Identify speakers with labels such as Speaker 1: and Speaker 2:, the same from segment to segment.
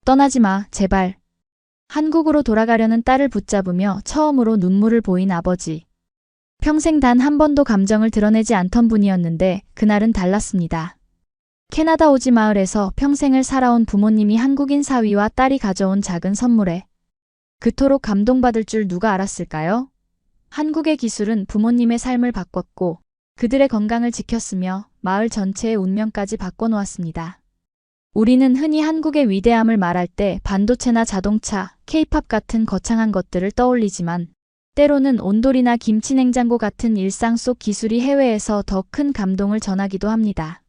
Speaker 1: 떠나지 마, 제발. 한국으로 돌아가려는 딸을 붙잡으며 처음으로 눈물을 보인 아버지. 평생 단 한 번도 감정을 드러내지 않던 분이었는데 그날은 달랐습니다. 캐나다 오지 마을에서 평생을 살아온 부모님이 한국인 사위와 딸이 가져온 작은 선물에 그토록 감동받을 줄 누가 알았을까요? 한국의 기술은 부모님의 삶을 바꿨고 그들의 건강을 지켰으며 마을 전체의 운명까지 바꿔놓았습니다. 우리는 흔히 한국의 위대함을 말할 때 반도체나 자동차, 케이팝 같은 거창한 것들을 떠올리지만 때로는 온돌이나 김치냉장고 같은 일상 속 기술이 해외에서 더 큰 감동을 전하기도 합니다.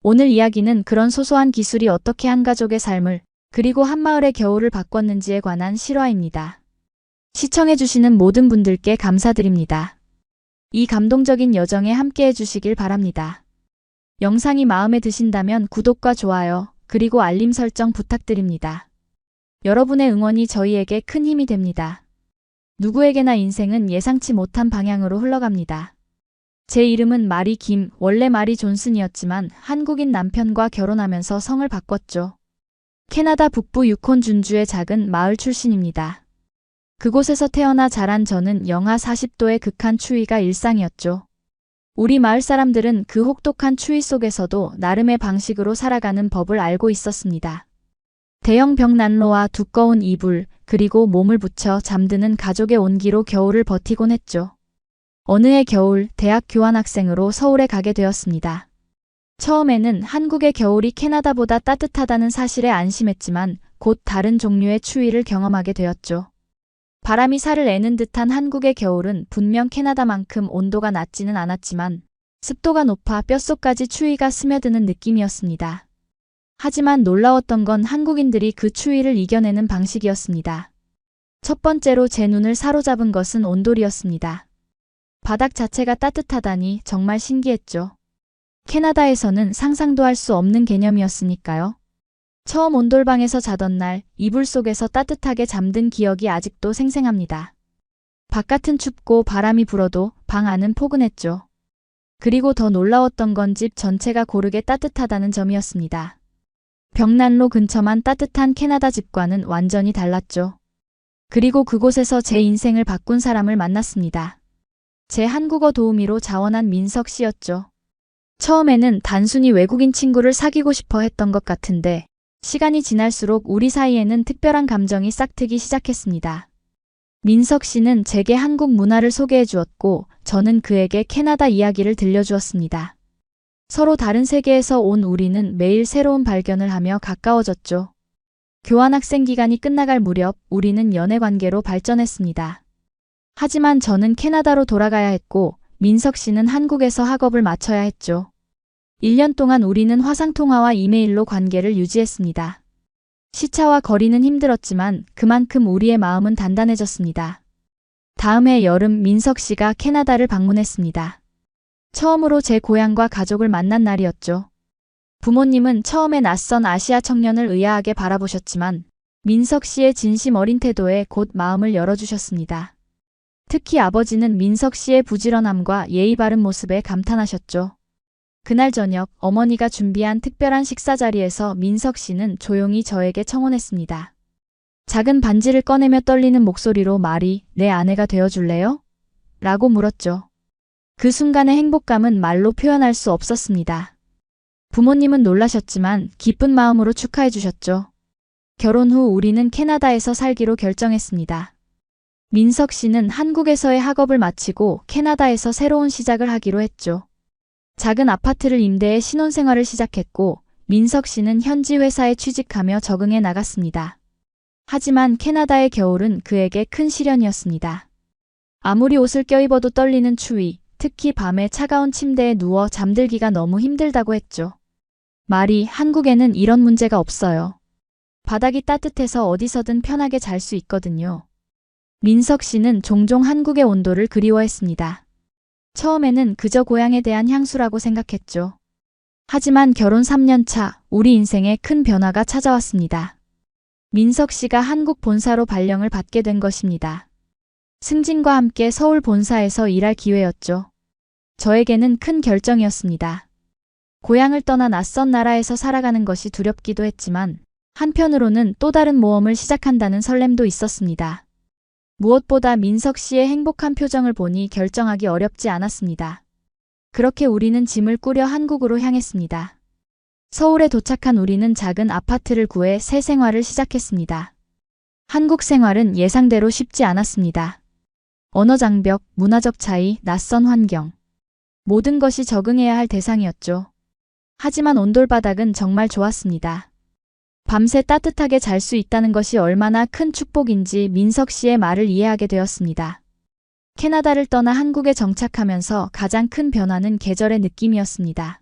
Speaker 1: 오늘 이야기는 그런 소소한 기술이 어떻게 한 가족의 삶을 그리고 한 마을의 겨울을 바꿨는지에 관한 실화입니다. 시청해주시는 모든 분들께 감사드립니다. 이 감동적인 여정에 함께해 주시길 바랍니다. 영상이 마음에 드신다면 구독과 좋아요, 그리고 알림 설정 부탁드립니다. 여러분의 응원이 저희에게 큰 힘이 됩니다. 누구에게나 인생은 예상치 못한 방향으로 흘러갑니다. 제 이름은 마리 김, 원래 마리 존슨이었지만 한국인 남편과 결혼하면서 성을 바꿨죠. 캐나다 북부 유콘 준주의 작은 마을 출신입니다. 그곳에서 태어나 자란 저는 영하 40도의 극한 추위가 일상이었죠. 우리 마을 사람들은 그 혹독한 추위 속에서도 나름의 방식으로 살아가는 법을 알고 있었습니다. 대형 벽난로와 두꺼운 이불, 그리고 몸을 붙여 잠드는 가족의 온기로 겨울을 버티곤 했죠. 어느 해 겨울, 대학 교환학생으로 서울에 가게 되었습니다. 처음에는 한국의 겨울이 캐나다보다 따뜻하다는 사실에 안심했지만 곧 다른 종류의 추위를 경험하게 되었죠. 바람이 살을 내는 듯한 한국의 겨울은 분명 캐나다만큼 온도가 낮지는 않았지만 습도가 높아 뼛속까지 추위가 스며드는 느낌이었습니다. 하지만 놀라웠던 건 한국인들이 그 추위를 이겨내는 방식이었습니다. 첫 번째로 제 눈을 사로잡은 것은 온돌이었습니다. 바닥 자체가 따뜻하다니 정말 신기했죠. 캐나다에서는 상상도 할 수 없는 개념이었으니까요. 처음 온돌방에서 자던 날, 이불 속에서 따뜻하게 잠든 기억이 아직도 생생합니다. 바깥은 춥고 바람이 불어도 방 안은 포근했죠. 그리고 더 놀라웠던 건 집 전체가 고르게 따뜻하다는 점이었습니다. 벽난로 근처만 따뜻한 캐나다 집과는 완전히 달랐죠. 그리고 그곳에서 제 인생을 바꾼 사람을 만났습니다. 제 한국어 도우미로 자원한 민석 씨였죠. 처음에는 단순히 외국인 친구를 사귀고 싶어 했던 것 같은데 시간이 지날수록 우리 사이에는 특별한 감정이 싹트기 시작했습니다. 민석 씨는 제게 한국 문화를 소개해 주었고 저는 그에게 캐나다 이야기를 들려주었습니다. 서로 다른 세계에서 온 우리는 매일 새로운 발견을 하며 가까워졌죠. 교환학생 기간이 끝나갈 무렵 우리는 연애 관계로 발전했습니다. 하지만 저는 캐나다로 돌아가야 했고 민석 씨는 한국에서 학업을 마쳐야 했죠. 1년 동안 우리는 화상통화와 이메일로 관계를 유지했습니다. 시차와 거리는 힘들었지만 그만큼 우리의 마음은 단단해졌습니다. 다음 해 여름 민석 씨가 캐나다를 방문했습니다. 처음으로 제 고향과 가족을 만난 날이었죠. 부모님은 처음에 낯선 아시아 청년을 의아하게 바라보셨지만 민석 씨의 진심 어린 태도에 곧 마음을 열어주셨습니다. 특히 아버지는 민석 씨의 부지런함과 예의 바른 모습에 감탄하셨죠. 그날 저녁 어머니가 준비한 특별한 식사 자리에서 민석 씨는 조용히 저에게 청혼했습니다. 작은 반지를 꺼내며 떨리는 목소리로 말이 내 아내가 되어줄래요? 라고 물었죠. 그 순간의 행복감은 말로 표현할 수 없었습니다. 부모님은 놀라셨지만 기쁜 마음으로 축하해 주셨죠. 결혼 후 우리는 캐나다에서 살기로 결정했습니다. 민석 씨는 한국에서의 학업을 마치고 캐나다에서 새로운 시작을 하기로 했죠. 작은 아파트를 임대해 신혼생활을 시작했고 민석 씨는 현지 회사에 취직하며 적응해 나갔습니다. 하지만 캐나다의 겨울은 그에게 큰 시련이었습니다. 아무리 옷을 껴입어도 떨리는 추위, 특히 밤에 차가운 침대에 누워 잠들기가 너무 힘들다고 했죠. 말이 한국에는 이런 문제가 없어요. 바닥이 따뜻해서 어디서든 편하게 잘 수 있거든요. 민석 씨는 종종 한국의 온도를 그리워했습니다. 처음에는 그저 고향에 대한 향수라고 생각했죠. 하지만 결혼 3년 차, 우리 인생에 큰 변화가 찾아왔습니다. 민석 씨가 한국 본사로 발령을 받게 된 것입니다. 승진과 함께 서울 본사에서 일할 기회였죠. 저에게는 큰 결정이었습니다. 고향을 떠나 낯선 나라에서 살아가는 것이 두렵기도 했지만 한편으로는 또 다른 모험을 시작한다는 설렘도 있었습니다. 무엇보다 민석 씨의 행복한 표정을 보니 결정하기 어렵지 않았습니다. 그렇게 우리는 짐을 꾸려 한국으로 향했습니다. 서울에 도착한 우리는 작은 아파트를 구해 새 생활을 시작했습니다. 한국 생활은 예상대로 쉽지 않았습니다. 언어 장벽, 문화적 차이, 낯선 환경. 모든 것이 적응해야 할 대상이었죠. 하지만 온돌바닥은 정말 좋았습니다. 밤새 따뜻하게 잘 수 있다는 것이 얼마나 큰 축복인지 민석 씨의 말을 이해하게 되었습니다. 캐나다를 떠나 한국에 정착하면서 가장 큰 변화는 계절의 느낌이었습니다.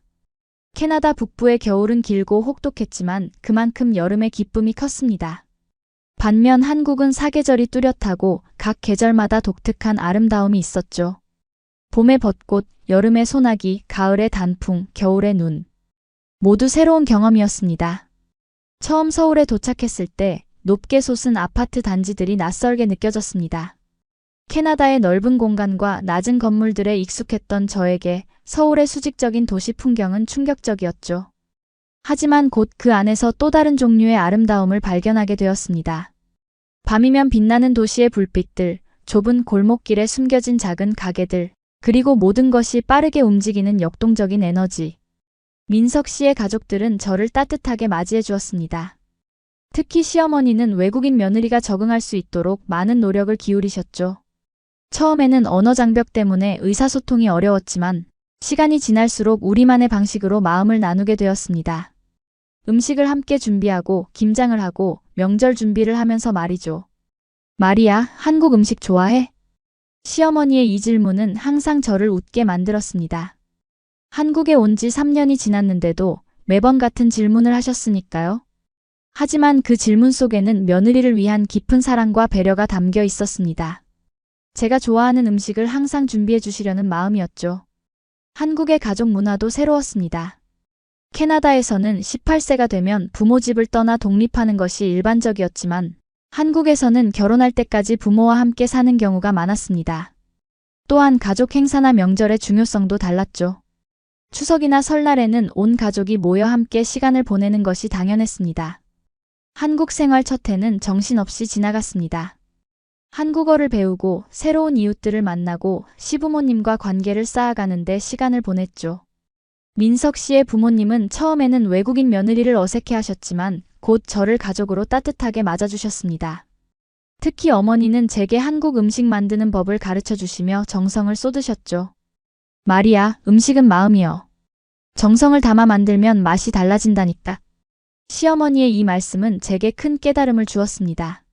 Speaker 1: 캐나다 북부의 겨울은 길고 혹독했지만 그만큼 여름의 기쁨이 컸습니다. 반면 한국은 사계절이 뚜렷하고 각 계절마다 독특한 아름다움이 있었죠. 봄의 벚꽃, 여름의 소나기, 가을의 단풍, 겨울의 눈. 모두 새로운 경험이었습니다. 처음 서울에 도착했을 때 높게 솟은 아파트 단지들이 낯설게 느껴졌습니다. 캐나다의 넓은 공간과 낮은 건물들에 익숙했던 저에게 서울의 수직적인 도시 풍경은 충격적이었죠. 하지만 곧 그 안에서 또 다른 종류의 아름다움을 발견하게 되었습니다. 밤이면 빛나는 도시의 불빛들, 좁은 골목길에 숨겨진 작은 가게들, 그리고 모든 것이 빠르게 움직이는 역동적인 에너지. 민석 씨의 가족들은 저를 따뜻하게 맞이해 주었습니다. 특히 시어머니는 외국인 며느리가 적응할 수 있도록 많은 노력을 기울이셨죠. 처음에는 언어 장벽 때문에 의사소통이 어려웠지만 시간이 지날수록 우리만의 방식으로 마음을 나누게 되었습니다. 음식을 함께 준비하고 김장을 하고 명절 준비를 하면서 말이죠. 마리아, 한국 음식 좋아해? 시어머니의 이 질문은 항상 저를 웃게 만들었습니다. 한국에 온 지 3년이 지났는데도 매번 같은 질문을 하셨으니까요. 하지만 그 질문 속에는 며느리를 위한 깊은 사랑과 배려가 담겨 있었습니다. 제가 좋아하는 음식을 항상 준비해 주시려는 마음이었죠. 한국의 가족 문화도 새로웠습니다. 캐나다에서는 18세가 되면 부모 집을 떠나 독립하는 것이 일반적이었지만 한국에서는 결혼할 때까지 부모와 함께 사는 경우가 많았습니다. 또한 가족 행사나 명절의 중요성도 달랐죠. 추석이나 설날에는 온 가족이 모여 함께 시간을 보내는 것이 당연했습니다. 한국 생활 첫 해는 정신없이 지나갔습니다. 한국어를 배우고 새로운 이웃들을 만나고 시부모님과 관계를 쌓아가는데 시간을 보냈죠. 민석 씨의 부모님은 처음에는 외국인 며느리를 어색해하셨지만 곧 저를 가족으로 따뜻하게 맞아주셨습니다. 특히 어머니는 제게 한국 음식 만드는 법을 가르쳐 주시며 정성을 쏟으셨죠. 마리아, 음식은 마음이여. 정성을 담아 만들면 맛이 달라진다니까. 시어머니의 이 말씀은 제게 큰 깨달음을 주었습니다.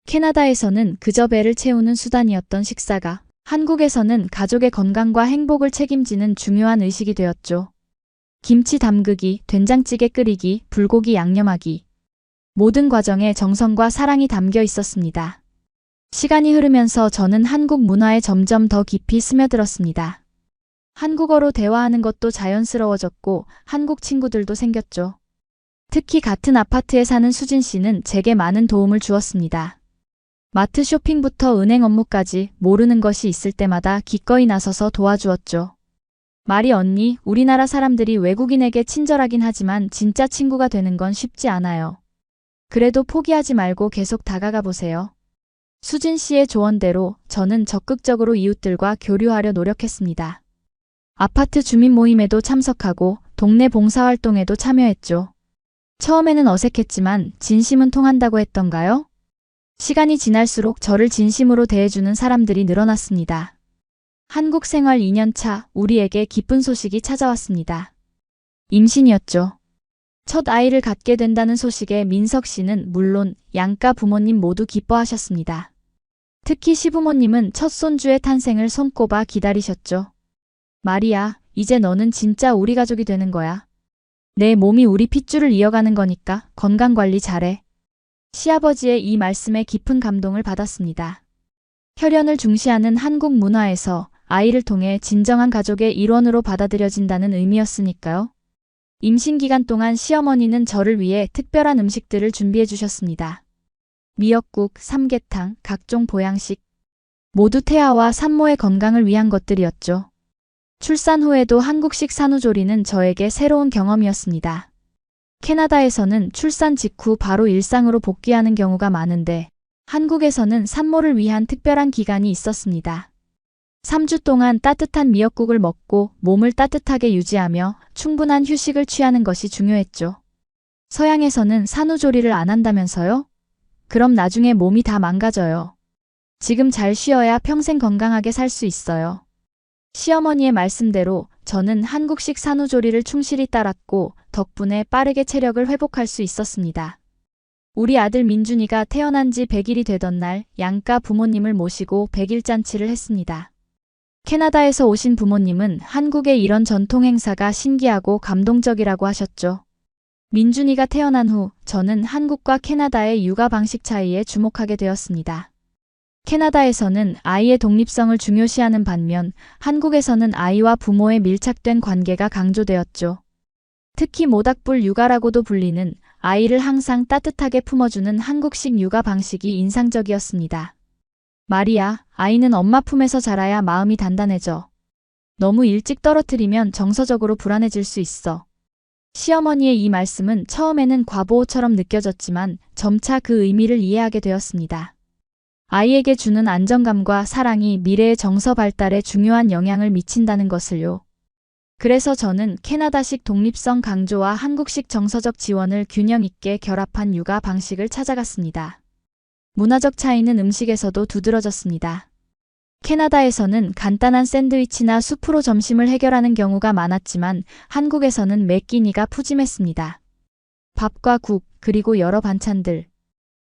Speaker 1: 캐나다에서는 그저 배를 채우는 수단이었던 식사가 한국에서는 가족의 건강과 행복을 책임지는 중요한 의식이 되었죠. 김치 담그기, 된장찌개 끓이기, 불고기 양념하기. 모든 과정에 정성과 사랑이 담겨 있었습니다. 시간이 흐르면서 저는 한국 문화에 점점 더 깊이 스며들었습니다. 한국어로 대화하는 것도 자연스러워졌고 한국 친구들도 생겼죠. 특히 같은 아파트에 사는 수진 씨는 제게 많은 도움을 주었습니다. 마트 쇼핑부터 은행 업무까지 모르는 것이 있을 때마다 기꺼이 나서서 도와주었죠. 마리 언니, 우리나라 사람들이 외국인에게 친절하긴 하지만 진짜 친구가 되는 건 쉽지 않아요. 그래도 포기하지 말고 계속 다가가 보세요. 수진 씨의 조언대로 저는 적극적으로 이웃들과 교류하려 노력했습니다. 아파트 주민 모임에도 참석하고 동네 봉사활동에도 참여했죠. 처음에는 어색했지만 진심은 통한다고 했던가요? 시간이 지날수록 저를 진심으로 대해주는 사람들이 늘어났습니다. 한국 생활 2년 차 우리에게 기쁜 소식이 찾아왔습니다. 임신이었죠. 첫 아이를 갖게 된다는 소식에 민석 씨는 물론 양가 부모님 모두 기뻐하셨습니다. 특히 시부모님은 첫 손주의 탄생을 손꼽아 기다리셨죠. 마리아, 이제 너는 진짜 우리 가족이 되는 거야. 내 몸이 우리 핏줄을 이어가는 거니까 건강관리 잘해. 시아버지의 이 말씀에 깊은 감동을 받았습니다. 혈연을 중시하는 한국 문화에서 아이를 통해 진정한 가족의 일원으로 받아들여진다는 의미였으니까요. 임신 기간 동안 시어머니는 저를 위해 특별한 음식들을 준비해 주셨습니다. 미역국, 삼계탕, 각종 보양식. 모두 태아와 산모의 건강을 위한 것들이었죠. 출산 후에도 한국식 산후조리는 저에게 새로운 경험이었습니다. 캐나다에서는 출산 직후 바로 일상으로 복귀하는 경우가 많은데 한국에서는 산모를 위한 특별한 기간이 있었습니다. 3주 동안 따뜻한 미역국을 먹고 몸을 따뜻하게 유지하며 충분한 휴식을 취하는 것이 중요했죠. 서양에서는 산후조리를 안 한다면서요? 그럼 나중에 몸이 다 망가져요. 지금 잘 쉬어야 평생 건강하게 살 수 있어요. 시어머니의 말씀대로 저는 한국식 산후조리를 충실히 따랐고 덕분에 빠르게 체력을 회복할 수 있었습니다. 우리 아들 민준이가 태어난 지 100일이 되던 날 양가 부모님을 모시고 100일 잔치를 했습니다. 캐나다에서 오신 부모님은 한국의 이런 전통 행사가 신기하고 감동적이라고 하셨죠. 민준이가 태어난 후 저는 한국과 캐나다의 육아 방식 차이에 주목하게 되었습니다. 캐나다에서는 아이의 독립성을 중요시하는 반면 한국에서는 아이와 부모의 밀착된 관계가 강조되었죠. 특히 모닥불 육아라고도 불리는 아이를 항상 따뜻하게 품어주는 한국식 육아 방식이 인상적이었습니다. 말이야, 아이는 엄마 품에서 자라야 마음이 단단해져. 너무 일찍 떨어뜨리면 정서적으로 불안해질 수 있어. 시어머니의 이 말씀은 처음에는 과보호처럼 느껴졌지만 점차 그 의미를 이해하게 되었습니다. 아이에게 주는 안정감과 사랑이 미래의 정서 발달에 중요한 영향을 미친다는 것을요. 그래서 저는 캐나다식 독립성 강조와 한국식 정서적 지원을 균형 있게 결합한 육아 방식을 찾아갔습니다. 문화적 차이는 음식에서도 두드러졌습니다. 캐나다에서는 간단한 샌드위치나 수프로 점심을 해결하는 경우가 많았지만 한국에서는 매 끼니가 푸짐했습니다. 밥과 국, 그리고 여러 반찬들.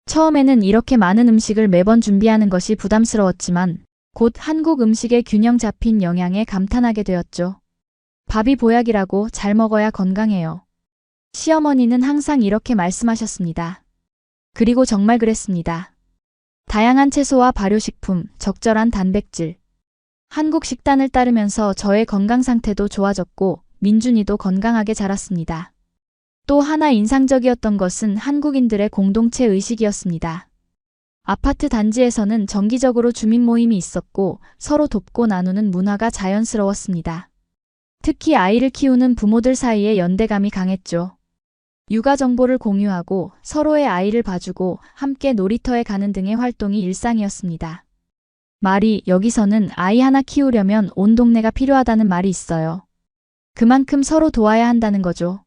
Speaker 1: 처음에는 이렇게 많은 음식을 매번 준비하는 것이 부담스러웠지만 곧 한국 음식의 균형 잡힌 영양에 감탄하게 되었죠. 밥이 보약이라고 잘 먹어야 건강해요. 시어머니는 항상 이렇게 말씀하셨습니다. 그리고 정말 그랬습니다. 다양한 채소와 발효식품, 적절한 단백질. 한국 식단을 따르면서 저의 건강 상태도 좋아졌고 민준이도 건강하게 자랐습니다. 또 하나 인상적이었던 것은 한국인들의 공동체 의식이었습니다. 아파트 단지에서는 정기적으로 주민 모임이 있었고 서로 돕고 나누는 문화가 자연스러웠습니다. 특히 아이를 키우는 부모들 사이에 연대감이 강했죠. 육아 정보를 공유하고 서로의 아이를 봐주고 함께 놀이터에 가는 등의 활동이 일상이었습니다. 말이 여기서는 아이 하나 키우려면 온 동네가 필요하다는 말이 있어요. 그만큼 서로 도와야 한다는 거죠.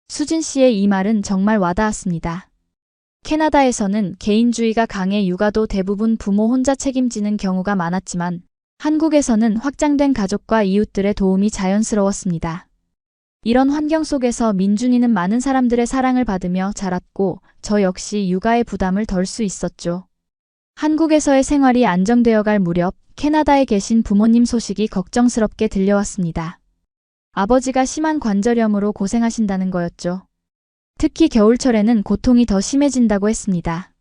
Speaker 1: 수진 씨의 이 말은 정말 와닿았습니다. 캐나다에서는 개인주의가 강해 육아도 대부분 부모 혼자 책임지는 경우가 많았지만 한국에서는 확장된 가족과 이웃들의 도움이 자연스러웠습니다. 이런 환경 속에서 민준이는 많은 사람들의 사랑을 받으며 자랐고 저 역시 육아의 부담을 덜 수 있었죠. 한국에서의 생활이 안정되어 갈 무렵 캐나다에 계신 부모님 소식이 걱정스럽게 들려왔습니다. 아버지가 심한 관절염으로 고생하신다는 거였죠. 특히 겨울철에는 고통이 더 심해진다고 했습니다.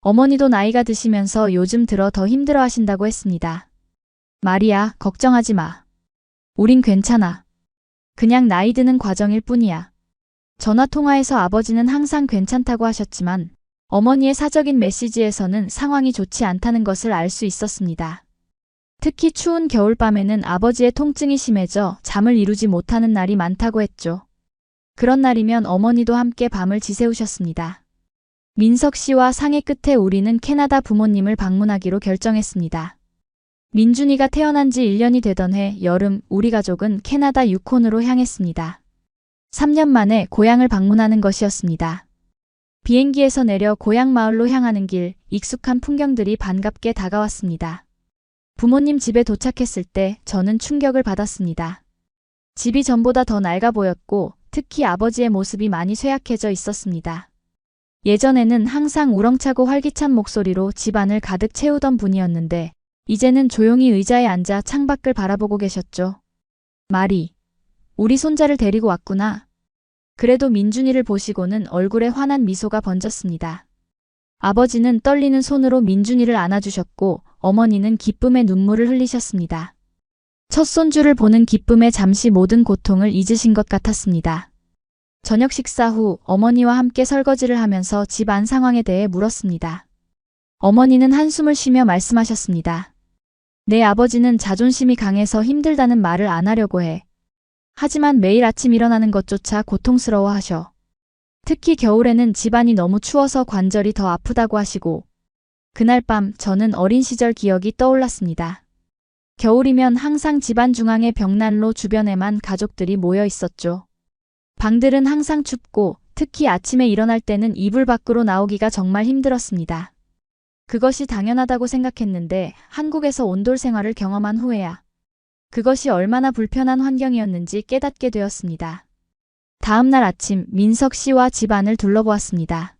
Speaker 1: 어머니도 나이가 드시면서 요즘 들어 더 힘들어 하신다고 했습니다. 마리아, 걱정하지 마. 우린 괜찮아. 그냥 나이 드는 과정일 뿐이야. 전화통화에서 아버지는 항상 괜찮다고 하셨지만 어머니의 사적인 메시지에서는 상황이 좋지 않다는 것을 알 수 있었습니다. 특히 추운 겨울밤에는 아버지의 통증이 심해져 잠을 이루지 못하는 날이 많다고 했죠. 그런 날이면 어머니도 함께 밤을 지새우셨습니다. 민석 씨와 상의 끝에 우리는 캐나다 부모님을 방문하기로 결정했습니다. 민준이가 태어난 지 1년이 되던 해 여름 우리 가족은 캐나다 유콘으로 향했습니다. 3년 만에 고향을 방문하는 것이었습니다. 비행기에서 내려 고향 마을로 향하는 길, 익숙한 풍경들이 반갑게 다가왔습니다. 부모님 집에 도착했을 때 저는 충격을 받았습니다. 집이 전보다 더 낡아 보였고 특히 아버지의 모습이 많이 쇠약해져 있었습니다. 예전에는 항상 우렁차고 활기찬 목소리로 집안을 가득 채우던 분이었는데 이제는 조용히 의자에 앉아 창밖을 바라보고 계셨죠. 마리, 우리 손자를 데리고 왔구나. 그래도 민준이를 보시고는 얼굴에 환한 미소가 번졌습니다. 아버지는 떨리는 손으로 민준이를 안아주셨고 어머니는 기쁨의 눈물을 흘리셨습니다. 첫 손주를 보는 기쁨에 잠시 모든 고통을 잊으신 것 같았습니다. 저녁 식사 후 어머니와 함께 설거지를 하면서 집 안 상황에 대해 물었습니다. 어머니는 한숨을 쉬며 말씀하셨습니다. 내 아버지는 자존심이 강해서 힘들다는 말을 안 하려고 해. 하지만 매일 아침 일어나는 것조차 고통스러워 하셔. 특히 겨울에는 집안이 너무 추워서 관절이 더 아프다고 하시고, 그날 밤 저는 어린 시절 기억이 떠올랐습니다. 겨울이면 항상 집안 중앙의 벽난로 주변에만 가족들이 모여 있었죠. 방들은 항상 춥고 특히 아침에 일어날 때는 이불 밖으로 나오기가 정말 힘들었습니다. 그것이 당연하다고 생각했는데 한국에서 온돌 생활을 경험한 후에야 그것이 얼마나 불편한 환경이었는지 깨닫게 되었습니다. 다음 날 아침 민석 씨와 집안을 둘러보았습니다.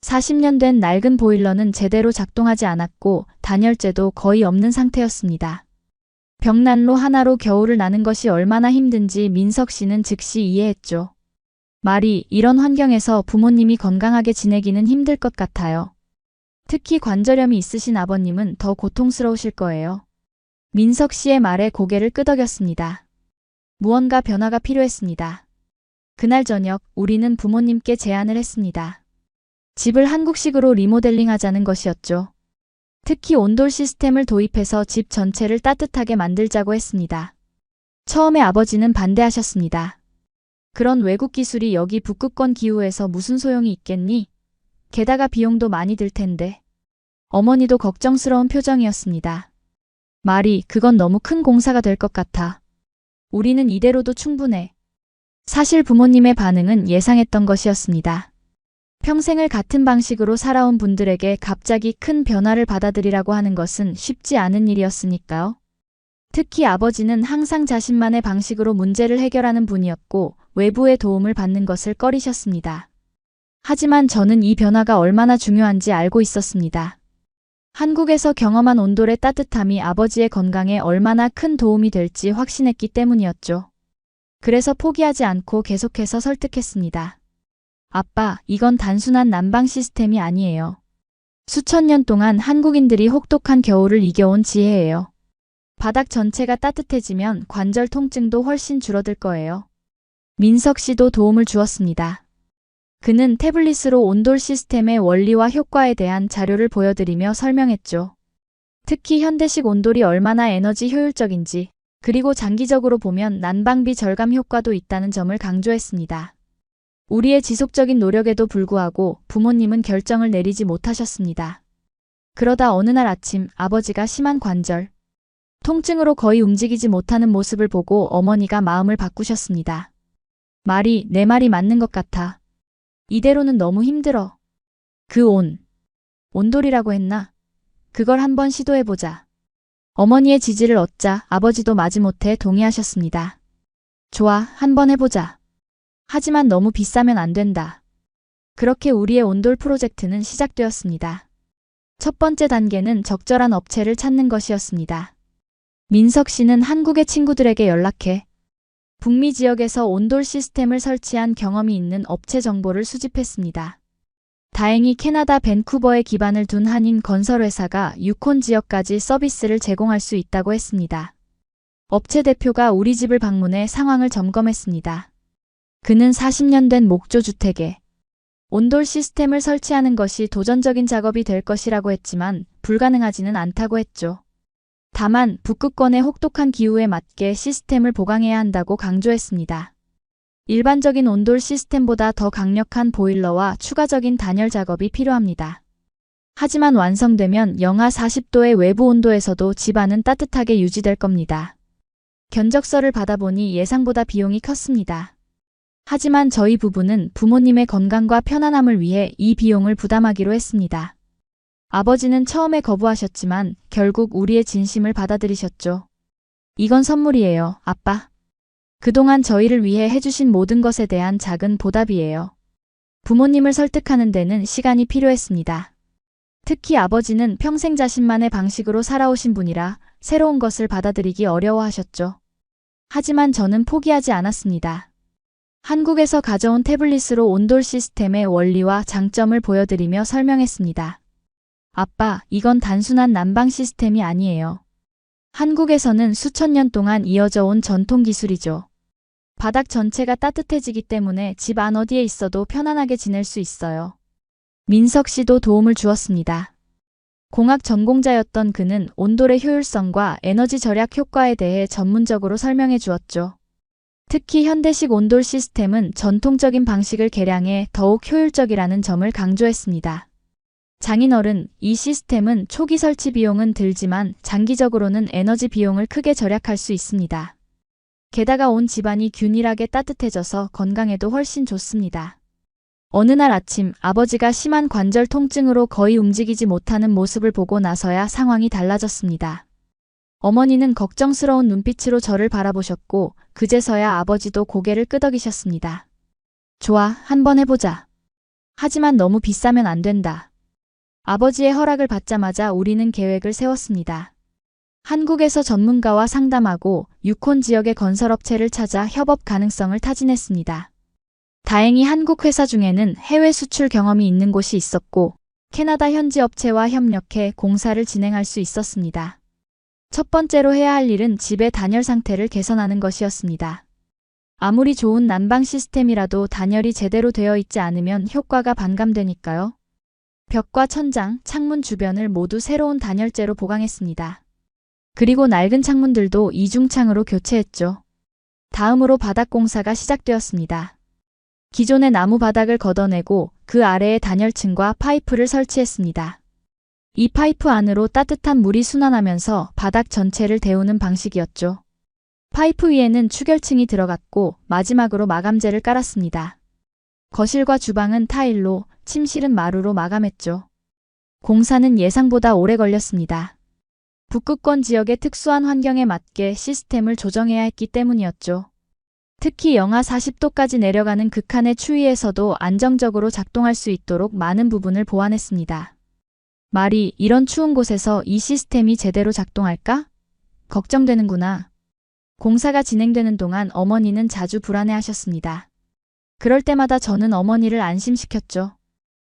Speaker 1: 40년 된 낡은 보일러는 제대로 작동하지 않았고 단열재도 거의 없는 상태였습니다. 벽난로 하나로 겨울을 나는 것이 얼마나 힘든지 민석 씨는 즉시 이해했죠. 말이 이런 환경에서 부모님이 건강하게 지내기는 힘들 것 같아요. 특히 관절염이 있으신 아버님은 더 고통스러우실 거예요. 민석 씨의 말에 고개를 끄덕였습니다. 무언가 변화가 필요했습니다. 그날 저녁 우리는 부모님께 제안을 했습니다. 집을 한국식으로 리모델링하자는 것이었죠. 특히 온돌 시스템을 도입해서 집 전체를 따뜻하게 만들자고 했습니다. 처음에 아버지는 반대하셨습니다. 그런 외국 기술이 여기 북극권 기후에서 무슨 소용이 있겠니? 게다가 비용도 많이 들 텐데. 어머니도 걱정스러운 표정이었습니다. 말이 그건 너무 큰 공사가 될 것 같아. 우리는 이대로도 충분해. 사실 부모님의 반응은 예상했던 것이었습니다. 평생을 같은 방식으로 살아온 분들에게 갑자기 큰 변화를 받아들이라고 하는 것은 쉽지 않은 일이었으니까요. 특히 아버지는 항상 자신만의 방식으로 문제를 해결하는 분이었고 외부의 도움을 받는 것을 꺼리셨습니다. 하지만 저는 이 변화가 얼마나 중요한지 알고 있었습니다. 한국에서 경험한 온돌의 따뜻함이 아버지의 건강에 얼마나 큰 도움이 될지 확신했기 때문이었죠. 그래서 포기하지 않고 계속해서 설득했습니다. 아빠, 이건 단순한 난방 시스템이 아니에요. 수천 년 동안 한국인들이 혹독한 겨울을 이겨온 지혜예요. 바닥 전체가 따뜻해지면 관절 통증도 훨씬 줄어들 거예요. 민석 씨도 도움을 주었습니다. 그는 태블릿으로 온돌 시스템의 원리와 효과에 대한 자료를 보여드리며 설명했죠. 특히 현대식 온돌이 얼마나 에너지 효율적인지, 그리고 장기적으로 보면 난방비 절감 효과도 있다는 점을 강조했습니다. 우리의 지속적인 노력에도 불구하고 부모님은 결정을 내리지 못하셨습니다. 그러다 어느 날 아침 아버지가 심한 관절 통증으로 거의 움직이지 못하는 모습을 보고 어머니가 마음을 바꾸셨습니다. 말이 내 말이 맞는 것 같아. 이대로는 너무 힘들어. 온돌이라고 했나? 그걸 한번 시도해보자. 어머니의 지지를 얻자 아버지도 마지못해 동의하셨습니다. 좋아, 한번 해보자. 하지만 너무 비싸면 안 된다. 그렇게 우리의 온돌 프로젝트는 시작되었습니다. 첫 번째 단계는 적절한 업체를 찾는 것이었습니다. 민석 씨는 한국의 친구들에게 연락해 북미 지역에서 온돌 시스템을 설치한 경험이 있는 업체 정보를 수집했습니다. 다행히 캐나다 밴쿠버에 기반을 둔 한인 건설회사가 유콘 지역까지 서비스를 제공할 수 있다고 했습니다. 업체 대표가 우리 집을 방문해 상황을 점검했습니다. 그는 40년 된 목조 주택에 온돌 시스템을 설치하는 것이 도전적인 작업이 될 것이라고 했지만 불가능하지는 않다고 했죠. 다만 북극권의 혹독한 기후에 맞게 시스템을 보강해야 한다고 강조했습니다. 일반적인 온돌 시스템보다 더 강력한 보일러와 추가적인 단열 작업이 필요합니다. 하지만 완성되면 영하 40도의 외부 온도에서도 집안은 따뜻하게 유지될 겁니다. 견적서를 받아보니 예상보다 비용이 컸습니다. 하지만 저희 부부는 부모님의 건강과 편안함을 위해 이 비용을 부담하기로 했습니다. 아버지는 처음에 거부하셨지만 결국 우리의 진심을 받아들이셨죠. 이건 선물이에요, 아빠. 그동안 저희를 위해 해주신 모든 것에 대한 작은 보답이에요. 부모님을 설득하는 데는 시간이 필요했습니다. 특히 아버지는 평생 자신만의 방식으로 살아오신 분이라 새로운 것을 받아들이기 어려워하셨죠. 하지만 저는 포기하지 않았습니다. 한국에서 가져온 태블릿으로 온돌 시스템의 원리와 장점을 보여드리며 설명했습니다. 아빠, 이건 단순한 난방 시스템이 아니에요. 한국에서는 수천 년 동안 이어져 온 전통 기술이죠. 바닥 전체가 따뜻해지기 때문에 집 안 어디에 있어도 편안하게 지낼 수 있어요. 민석 씨도 도움을 주었습니다. 공학 전공자였던 그는 온돌의 효율성과 에너지 절약 효과에 대해 전문적으로 설명해 주었죠. 특히 현대식 온돌 시스템은 전통적인 방식을 개량해 더욱 효율적이라는 점을 강조했습니다. 장인어른, 이 시스템은 초기 설치 비용은 들지만 장기적으로는 에너지 비용을 크게 절약할 수 있습니다. 게다가 온 집안이 균일하게 따뜻해져서 건강에도 훨씬 좋습니다. 어느 날 아침 아버지가 심한 관절 통증으로 거의 움직이지 못하는 모습을 보고 나서야 상황이 달라졌습니다. 어머니는 걱정스러운 눈빛으로 저를 바라보셨고 그제서야 아버지도 고개를 끄덕이셨습니다. 좋아, 한번 해보자. 하지만 너무 비싸면 안 된다. 아버지의 허락을 받자마자 우리는 계획을 세웠습니다. 한국에서 전문가와 상담하고 유콘 지역의 건설업체를 찾아 협업 가능성을 타진했습니다. 다행히 한국 회사 중에는 해외 수출 경험이 있는 곳이 있었고 캐나다 현지 업체와 협력해 공사를 진행할 수 있었습니다. 첫 번째로 해야 할 일은 집의 단열 상태를 개선하는 것이었습니다. 아무리 좋은 난방 시스템이라도 단열이 제대로 되어 있지 않으면 효과가 반감되니까요. 벽과 천장, 창문 주변을 모두 새로운 단열재로 보강했습니다. 그리고 낡은 창문들도 이중창으로 교체했죠. 다음으로 바닥 공사가 시작되었습니다. 기존의 나무 바닥을 걷어내고 그 아래에 단열층과 파이프를 설치했습니다. 이 파이프 안으로 따뜻한 물이 순환하면서 바닥 전체를 데우는 방식이었죠. 파이프 위에는 추결층이 들어갔고 마지막으로 마감재를 깔았습니다. 거실과 주방은 타일로, 침실은 마루로 마감했죠. 공사는 예상보다 오래 걸렸습니다. 북극권 지역의 특수한 환경에 맞게 시스템을 조정해야 했기 때문이었죠. 특히 영하 40도까지 내려가는 극한의 추위에서도 안정적으로 작동할 수 있도록 많은 부분을 보완했습니다. 말이 이런 추운 곳에서 이 시스템이 제대로 작동할까? 걱정되는구나. 공사가 진행되는 동안 어머니는 자주 불안해하셨습니다. 그럴 때마다 저는 어머니를 안심시켰죠.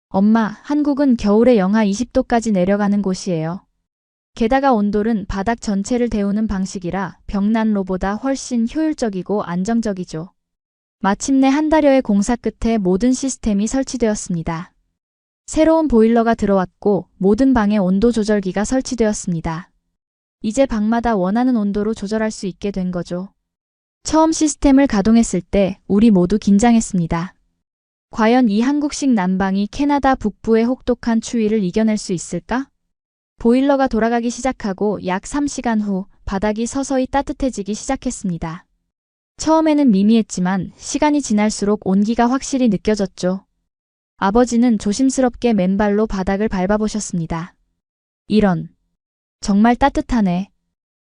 Speaker 1: 엄마, 한국은 겨울에 영하 20도까지 내려가는 곳이에요. 게다가 온돌은 바닥 전체를 데우는 방식이라 벽난로보다 훨씬 효율적이고 안정적이죠. 마침내 한 달여의 공사 끝에 모든 시스템이 설치되었습니다. 새로운 보일러가 들어왔고 모든 방에 온도 조절기가 설치되었습니다. 이제 방마다 원하는 온도로 조절할 수 있게 된 거죠. 처음 시스템을 가동했을 때 우리 모두 긴장했습니다. 과연 이 한국식 난방이 캐나다 북부의 혹독한 추위를 이겨낼 수 있을까? 보일러가 돌아가기 시작하고 약 3시간 후 바닥이 서서히 따뜻해지기 시작했습니다. 처음에는 미미했지만 시간이 지날수록 온기가 확실히 느껴졌죠. 아버지는 조심스럽게 맨발로 바닥을 밟아보셨습니다. 이런, 정말 따뜻하네.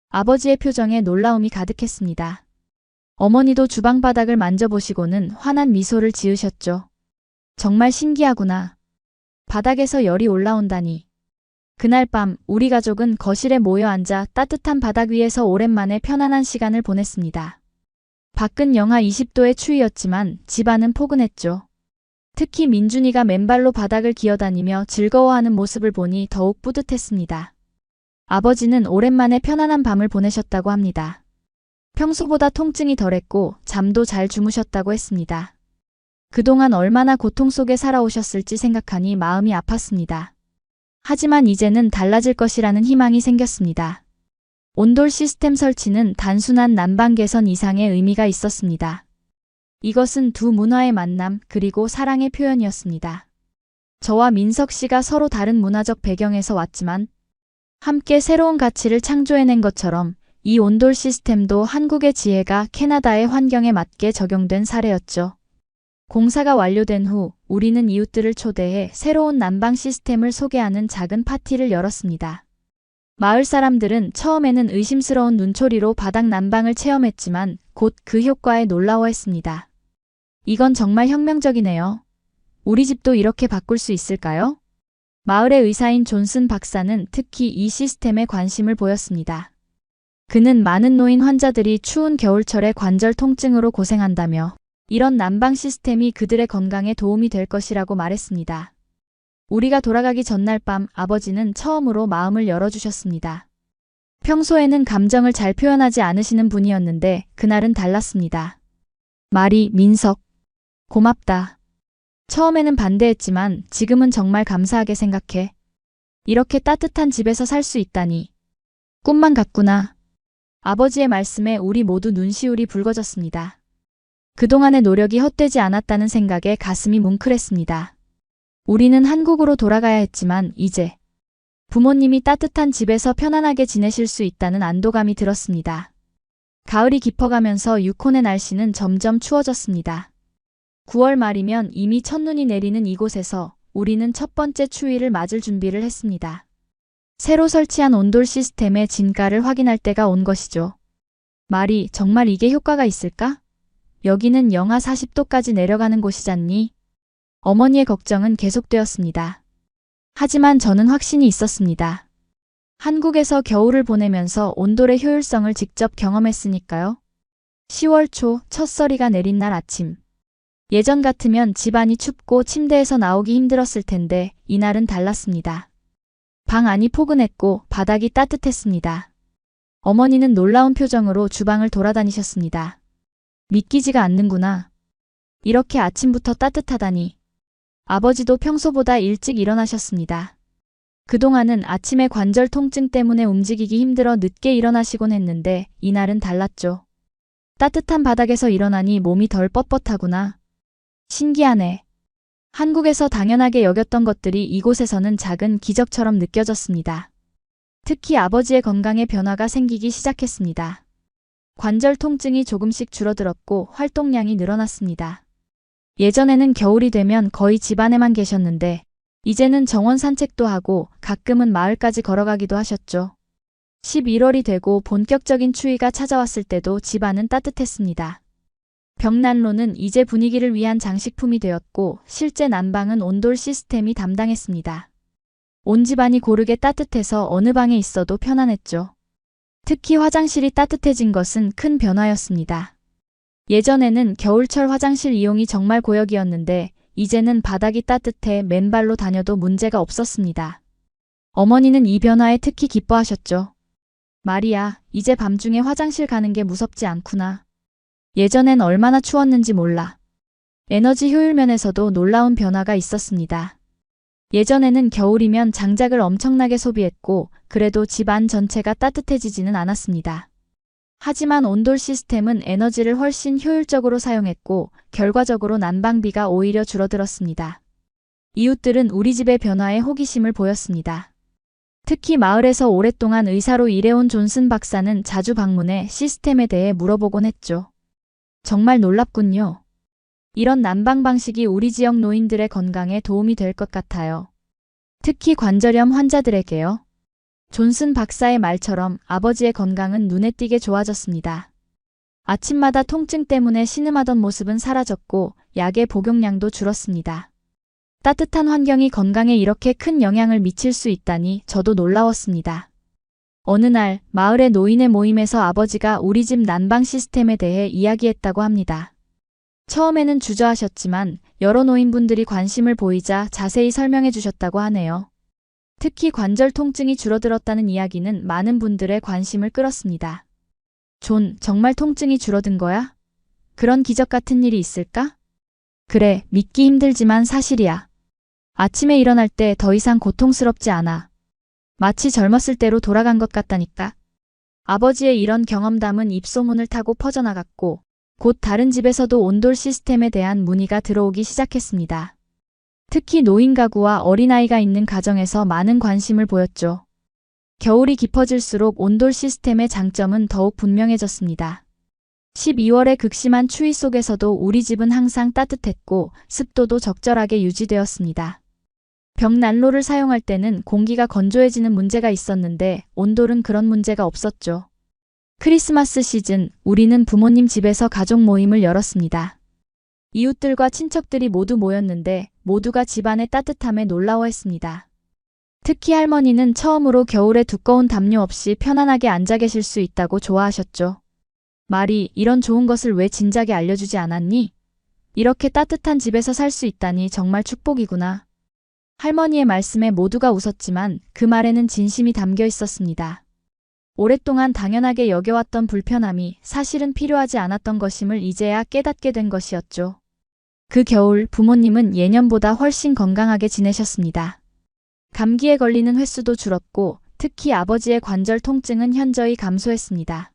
Speaker 1: 아버지의 표정에 놀라움이 가득했습니다. 어머니도 주방 바닥을 만져보시고는 환한 미소를 지으셨죠. 정말 신기하구나. 바닥에서 열이 올라온다니. 그날 밤 우리 가족은 거실에 모여 앉아 따뜻한 바닥 위에서 오랜만에 편안한 시간을 보냈습니다. 밖은 영하 20도의 추위였지만 집안은 포근했죠. 특히 민준이가 맨발로 바닥을 기어다니며 즐거워하는 모습을 보니 더욱 뿌듯했습니다. 아버지는 오랜만에 편안한 밤을 보내셨다고 합니다. 평소보다 통증이 덜했고 잠도 잘 주무셨다고 했습니다. 그동안 얼마나 고통 속에 살아오셨을지 생각하니 마음이 아팠습니다. 하지만 이제는 달라질 것이라는 희망이 생겼습니다. 온돌 시스템 설치는 단순한 난방 개선 이상의 의미가 있었습니다. 이것은 두 문화의 만남 그리고 사랑의 표현이었습니다. 저와 민석 씨가 서로 다른 문화적 배경에서 왔지만 함께 새로운 가치를 창조해낸 것처럼 이 온돌 시스템도 한국의 지혜가 캐나다의 환경에 맞게 적용된 사례였죠. 공사가 완료된 후 우리는 이웃들을 초대해 새로운 난방 시스템을 소개하는 작은 파티를 열었습니다. 마을 사람들은 처음에는 의심스러운 눈초리로 바닥 난방을 체험했지만 곧 그 효과에 놀라워했습니다. 이건 정말 혁명적이네요. 우리 집도 이렇게 바꿀 수 있을까요? 마을의 의사인 존슨 박사는 특히 이 시스템에 관심을 보였습니다. 그는 많은 노인 환자들이 추운 겨울철에 관절 통증으로 고생한다며 이런 난방 시스템이 그들의 건강에 도움이 될 것이라고 말했습니다. 우리가 돌아가기 전날 밤 아버지는 처음으로 마음을 열어주셨습니다. 평소에는 감정을 잘 표현하지 않으시는 분이었는데 그날은 달랐습니다. 말이 민석, 고맙다. 처음에는 반대했지만 지금은 정말 감사하게 생각해. 이렇게 따뜻한 집에서 살 수 있다니. 꿈만 같구나. 아버지의 말씀에 우리 모두 눈시울이 붉어졌습니다. 그동안의 노력이 헛되지 않았다는 생각에 가슴이 뭉클했습니다. 우리는 한국으로 돌아가야 했지만 이제 부모님이 따뜻한 집에서 편안하게 지내실 수 있다는 안도감이 들었습니다. 가을이 깊어가면서 유콘의 날씨는 점점 추워졌습니다. 9월 말이면 이미 첫눈이 내리는 이곳에서 우리는 첫 번째 추위를 맞을 준비를 했습니다. 새로 설치한 온돌 시스템의 진가를 확인할 때가 온 것이죠. 말이 정말 이게 효과가 있을까? 여기는 영하 40도까지 내려가는 곳이잖니? 어머니의 걱정은 계속되었습니다. 하지만 저는 확신이 있었습니다. 한국에서 겨울을 보내면서 온돌의 효율성을 직접 경험했으니까요. 10월 초 첫서리가 내린 날 아침. 예전 같으면 집안이 춥고 침대에서 나오기 힘들었을 텐데 이날은 달랐습니다. 방 안이 포근했고 바닥이 따뜻했습니다. 어머니는 놀라운 표정으로 주방을 돌아다니셨습니다. 믿기지가 않는구나. 이렇게 아침부터 따뜻하다니. 아버지도 평소보다 일찍 일어나셨습니다. 그동안은 아침에 관절 통증 때문에 움직이기 힘들어 늦게 일어나시곤 했는데 이날은 달랐죠. 따뜻한 바닥에서 일어나니 몸이 덜 뻣뻣하구나. 신기하네. 한국에서 당연하게 여겼던 것들이 이곳에서는 작은 기적처럼 느껴졌습니다. 특히 아버지의 건강에 변화가 생기기 시작했습니다. 관절 통증이 조금씩 줄어들었고 활동량이 늘어났습니다. 예전에는 겨울이 되면 거의 집 안에만 계셨는데 이제는 정원 산책도 하고 가끔은 마을까지 걸어가기도 하셨죠. 11월이 되고 본격적인 추위가 찾아왔을 때도 집 안은 따뜻했습니다. 벽난로는 이제 분위기를 위한 장식품이 되었고 실제 난방은 온돌 시스템이 담당했습니다. 온 집안이 고르게 따뜻해서 어느 방에 있어도 편안했죠. 특히 화장실이 따뜻해진 것은 큰 변화였습니다. 예전에는 겨울철 화장실 이용이 정말 고역이었는데 이제는 바닥이 따뜻해 맨발로 다녀도 문제가 없었습니다. 어머니는 이 변화에 특히 기뻐하셨죠. 마리아, 이제 밤중에 화장실 가는 게 무섭지 않구나. 예전엔 얼마나 추웠는지 몰라. 에너지 효율 면에서도 놀라운 변화가 있었습니다. 예전에는 겨울이면 장작을 엄청나게 소비했고 그래도 집안 전체가 따뜻해지지는 않았습니다. 하지만 온돌 시스템은 에너지를 훨씬 효율적으로 사용했고 결과적으로 난방비가 오히려 줄어들었습니다. 이웃들은 우리 집의 변화에 호기심을 보였습니다. 특히 마을에서 오랫동안 의사로 일해온 존슨 박사는 자주 방문해 시스템에 대해 물어보곤 했죠. 정말 놀랍군요. 이런 난방 방식이 우리 지역 노인들의 건강에 도움이 될 것 같아요. 특히 관절염 환자들에게요. 존슨 박사의 말처럼 아버지의 건강은 눈에 띄게 좋아졌습니다. 아침마다 통증 때문에 신음하던 모습은 사라졌고 약의 복용량도 줄었습니다. 따뜻한 환경이 건강에 이렇게 큰 영향을 미칠 수 있다니 저도 놀라웠습니다. 어느 날 마을의 노인의 모임에서 아버지가 우리 집 난방 시스템에 대해 이야기했다고 합니다. 처음에는 주저하셨지만 여러 노인분들이 관심을 보이자 자세히 설명해 주셨다고 하네요. 특히 관절 통증이 줄어들었다는 이야기는 많은 분들의 관심을 끌었습니다. 존, 정말 통증이 줄어든 거야? 그런 기적 같은 일이 있을까? 그래, 믿기 힘들지만 사실이야. 아침에 일어날 때 더 이상 고통스럽지 않아. 마치 젊었을 때로 돌아간 것 같다니까. 아버지의 이런 경험담은 입소문을 타고 퍼져나갔고 곧 다른 집에서도 온돌 시스템에 대한 문의가 들어오기 시작했습니다. 특히 노인 가구와 어린아이가 있는 가정에서 많은 관심을 보였죠. 겨울이 깊어질수록 온돌 시스템의 장점은 더욱 분명해졌습니다. 12월의 극심한 추위 속에서도 우리 집은 항상 따뜻했고 습도도 적절하게 유지되었습니다. 벽난로를 사용할 때는 공기가 건조해지는 문제가 있었는데 온돌은 그런 문제가 없었죠. 크리스마스 시즌, 우리는 부모님 집에서 가족 모임을 열었습니다. 이웃들과 친척들이 모두 모였는데 모두가 집안의 따뜻함에 놀라워했습니다. 특히 할머니는 처음으로 겨울에 두꺼운 담요 없이 편안하게 앉아 계실 수 있다고 좋아하셨죠. 말이, 이런 좋은 것을 왜 진작에 알려주지 않았니? 이렇게 따뜻한 집에서 살 수 있다니 정말 축복이구나. 할머니의 말씀에 모두가 웃었지만 그 말에는 진심이 담겨 있었습니다. 오랫동안 당연하게 여겨왔던 불편함이 사실은 필요하지 않았던 것임을 이제야 깨닫게 된 것이었죠. 그 겨울 부모님은 예년보다 훨씬 건강하게 지내셨습니다. 감기에 걸리는 횟수도 줄었고 특히 아버지의 관절 통증은 현저히 감소했습니다.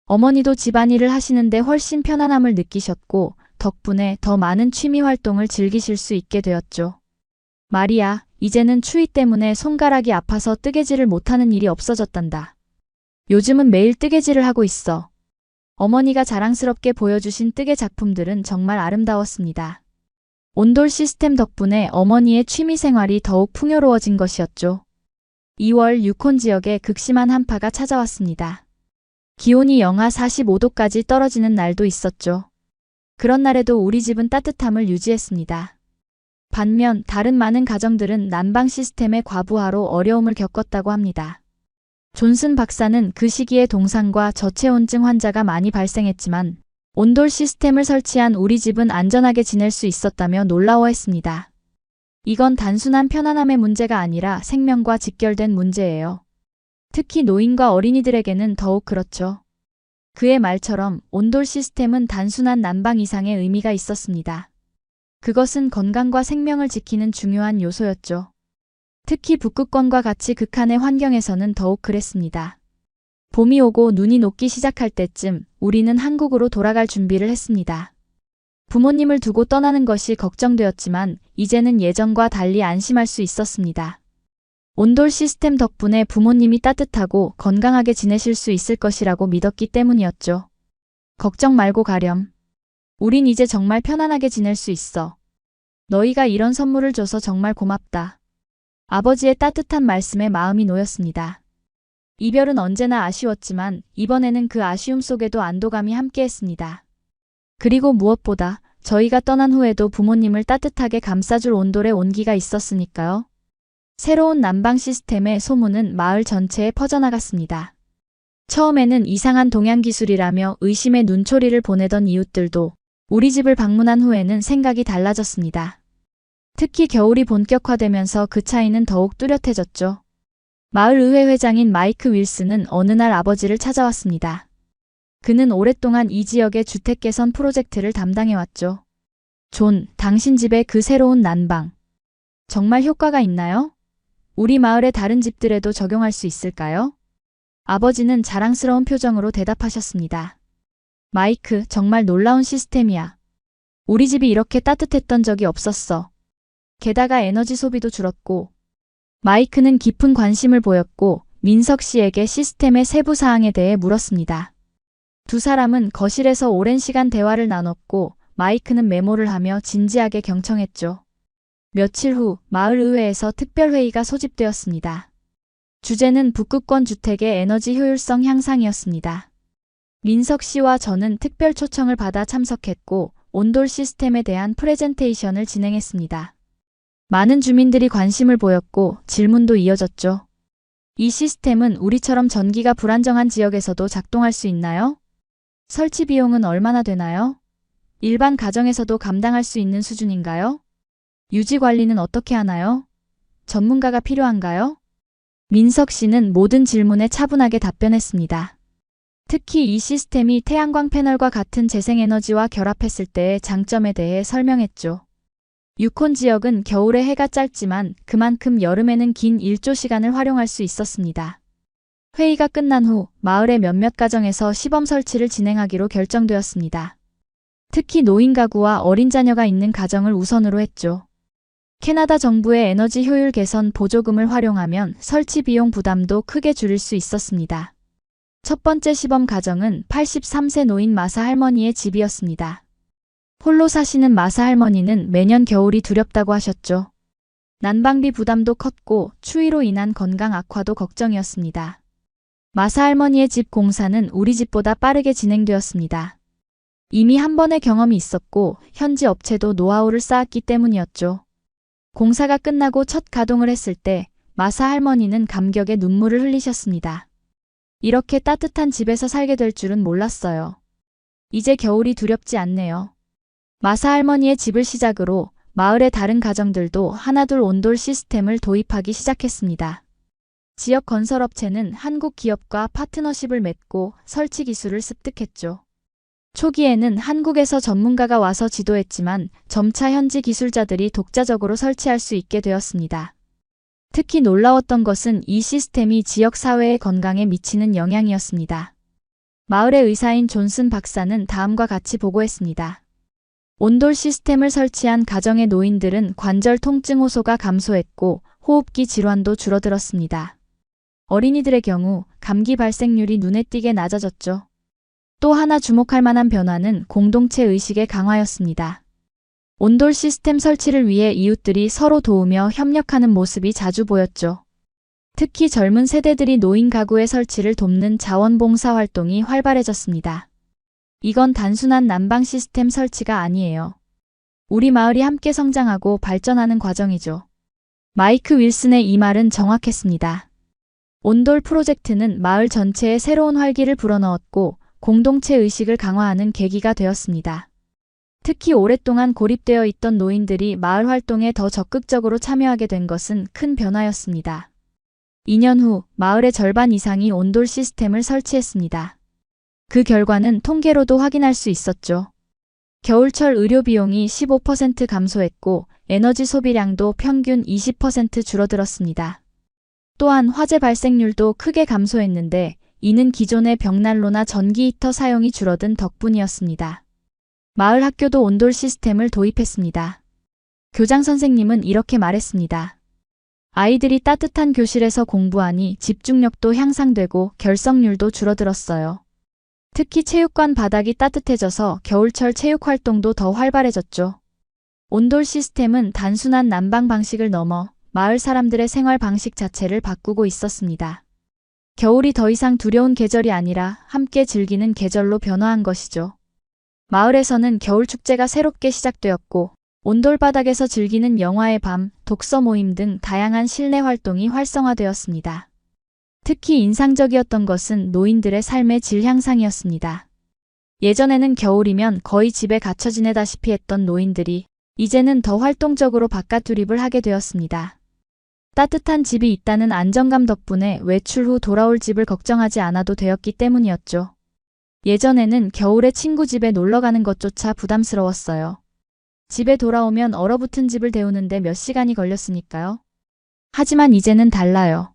Speaker 1: 어머니도 집안일을 하시는데 훨씬 편안함을 느끼셨고 덕분에 더 많은 취미 활동을 즐기실 수 있게 되었죠. 마리아, 이제는 추위 때문에 손가락이 아파서 뜨개질을 못하는 일이 없어졌단다. 요즘은 매일 뜨개질을 하고 있어. 어머니가 자랑스럽게 보여주신 뜨개 작품들은 정말 아름다웠습니다. 온돌 시스템 덕분에 어머니의 취미 생활이 더욱 풍요로워진 것이었죠. 2월 유콘 지역에 극심한 한파가 찾아왔습니다. 기온이 영하 45도까지 떨어지는 날도 있었죠. 그런 날에도 우리 집은 따뜻함을 유지했습니다. 반면 다른 많은 가정들은 난방 시스템의 과부하로 어려움을 겪었다고 합니다. 존슨 박사는 그 시기에 동상과 저체온증 환자가 많이 발생했지만 온돌 시스템을 설치한 우리 집은 안전하게 지낼 수 있었다며 놀라워했습니다. 이건 단순한 편안함의 문제가 아니라 생명과 직결된 문제예요. 특히 노인과 어린이들에게는 더욱 그렇죠. 그의 말처럼 온돌 시스템은 단순한 난방 이상의 의미가 있었습니다. 그것은 건강과 생명을 지키는 중요한 요소였죠. 특히 북극권과 같이 극한의 환경에서는 더욱 그랬습니다. 봄이 오고 눈이 녹기 시작할 때쯤 우리는 한국으로 돌아갈 준비를 했습니다. 부모님을 두고 떠나는 것이 걱정되었지만 이제는 예전과 달리 안심할 수 있었습니다. 온돌 시스템 덕분에 부모님이 따뜻하고 건강하게 지내실 수 있을 것이라고 믿었기 때문이었죠. 걱정 말고 가렴. 우린 이제 정말 편안하게 지낼 수 있어. 너희가 이런 선물을 줘서 정말 고맙다. 아버지의 따뜻한 말씀에 마음이 놓였습니다. 이별은 언제나 아쉬웠지만 이번에는 그 아쉬움 속에도 안도감이 함께했습니다. 그리고 무엇보다 저희가 떠난 후에도 부모님을 따뜻하게 감싸줄 온돌의 온기가 있었으니까요. 새로운 난방 시스템의 소문은 마을 전체에 퍼져나갔습니다. 처음에는 이상한 동양 기술이라며 의심의 눈초리를 보내던 이웃들도 우리 집을 방문한 후에는 생각이 달라졌습니다. 특히 겨울이 본격화되면서 그 차이는 더욱 뚜렷해졌죠. 마을의회 회장인 마이크 윌슨은 어느 날 아버지를 찾아왔습니다. 그는 오랫동안 이 지역의 주택 개선 프로젝트를 담당해왔죠. 존, 당신 집의 그 새로운 난방. 정말 효과가 있나요? 우리 마을의 다른 집들에도 적용할 수 있을까요? 아버지는 자랑스러운 표정으로 대답하셨습니다. 마이크, 정말 놀라운 시스템이야. 우리 집이 이렇게 따뜻했던 적이 없었어. 게다가 에너지 소비도 줄었고. 마이크는 깊은 관심을 보였고 민석 씨에게 시스템의 세부 사항에 대해 물었습니다. 두 사람은 거실에서 오랜 시간 대화를 나눴고 마이크는 메모를 하며 진지하게 경청했죠. 며칠 후 마을의회에서 특별회의가 소집되었습니다. 주제는 북극권 주택의 에너지 효율성 향상이었습니다. 민석 씨와 저는 특별 초청을 받아 참석했고 온돌 시스템에 대한 프레젠테이션을 진행했습니다. 많은 주민들이 관심을 보였고 질문도 이어졌죠. 이 시스템은 우리처럼 전기가 불안정한 지역에서도 작동할 수 있나요? 설치 비용은 얼마나 되나요? 일반 가정에서도 감당할 수 있는 수준인가요? 유지 관리는 어떻게 하나요? 전문가가 필요한가요? 민석 씨는 모든 질문에 차분하게 답변했습니다. 특히 이 시스템이 태양광 패널과 같은 재생에너지와 결합했을 때의 장점에 대해 설명했죠. 유콘 지역은 겨울에 해가 짧지만 그만큼 여름에는 긴 일조 시간을 활용할 수 있었습니다. 회의가 끝난 후 마을의 몇몇 가정에서 시범 설치를 진행하기로 결정되었습니다. 특히 노인 가구와 어린 자녀가 있는 가정을 우선으로 했죠. 캐나다 정부의 에너지 효율 개선 보조금을 활용하면 설치 비용 부담도 크게 줄일 수 있었습니다. 첫 번째 시범 가정은 83세 노인 마사 할머니의 집이었습니다. 홀로 사시는 마사 할머니는 매년 겨울이 두렵다고 하셨죠. 난방비 부담도 컸고 추위로 인한 건강 악화도 걱정이었습니다. 마사 할머니의 집 공사는 우리 집보다 빠르게 진행되었습니다. 이미 한 번의 경험이 있었고 현지 업체도 노하우를 쌓았기 때문이었죠. 공사가 끝나고 첫 가동을 했을 때 마사 할머니는 감격에 눈물을 흘리셨습니다. 이렇게 따뜻한 집에서 살게 될 줄은 몰랐어요. 이제 겨울이 두렵지 않네요. 마사 할머니의 집을 시작으로 마을의 다른 가정들도 하나둘 온돌 시스템을 도입하기 시작했습니다. 지역 건설업체는 한국 기업과 파트너십을 맺고 설치 기술을 습득했죠. 초기에는 한국에서 전문가가 와서 지도했지만 점차 현지 기술자들이 독자적으로 설치할 수 있게 되었습니다. 특히 놀라웠던 것은 이 시스템이 지역 사회의 건강에 미치는 영향이었습니다. 마을의 의사인 존슨 박사는 다음과 같이 보고했습니다. 온돌 시스템을 설치한 가정의 노인들은 관절 통증 호소가 감소했고 호흡기 질환도 줄어들었습니다. 어린이들의 경우 감기 발생률이 눈에 띄게 낮아졌죠. 또 하나 주목할 만한 변화는 공동체 의식의 강화였습니다. 온돌 시스템 설치를 위해 이웃들이 서로 도우며 협력하는 모습이 자주 보였죠. 특히 젊은 세대들이 노인 가구의 설치를 돕는 자원봉사 활동이 활발해졌습니다. 이건 단순한 난방 시스템 설치가 아니에요. 우리 마을이 함께 성장하고 발전하는 과정이죠. 마이크 윌슨의 이 말은 정확했습니다. 온돌 프로젝트는 마을 전체에 새로운 활기를 불어넣었고 공동체 의식을 강화하는 계기가 되었습니다. 특히 오랫동안 고립되어 있던 노인들이 마을 활동에 더 적극적으로 참여하게 된 것은 큰 변화였습니다. 2년 후 마을의 절반 이상이 온돌 시스템을 설치했습니다. 그 결과는 통계로도 확인할 수 있었죠. 겨울철 의료 비용이 15% 감소했고 에너지 소비량도 평균 20% 줄어들었습니다. 또한 화재 발생률도 크게 감소했는데 이는 기존의 벽난로나 전기 히터 사용이 줄어든 덕분이었습니다. 마을 학교도 온돌 시스템을 도입했습니다. 교장 선생님은 이렇게 말했습니다. 아이들이 따뜻한 교실에서 공부하니 집중력도 향상되고 결석률도 줄어들었어요. 특히 체육관 바닥이 따뜻해져서 겨울철 체육 활동도 더 활발해졌죠. 온돌 시스템은 단순한 난방 방식을 넘어 마을 사람들의 생활 방식 자체를 바꾸고 있었습니다. 겨울이 더 이상 두려운 계절이 아니라 함께 즐기는 계절로 변화한 것이죠. 마을에서는 겨울 축제가 새롭게 시작되었고 온돌 바닥에서 즐기는 영화의 밤, 독서 모임 등 다양한 실내 활동이 활성화되었습니다. 특히 인상적이었던 것은 노인들의 삶의 질 향상이었습니다. 예전에는 겨울이면 거의 집에 갇혀 지내다시피 했던 노인들이 이제는 더 활동적으로 바깥 투립을 하게 되었습니다. 따뜻한 집이 있다는 안정감 덕분에 외출 후 돌아올 집을 걱정하지 않아도 되었기 때문이었죠. 예전에는 겨울에 친구 집에 놀러 가는 것조차 부담스러웠어요. 집에 돌아오면 얼어붙은 집을 데우는데 몇 시간이 걸렸으니까요. 하지만 이제는 달라요.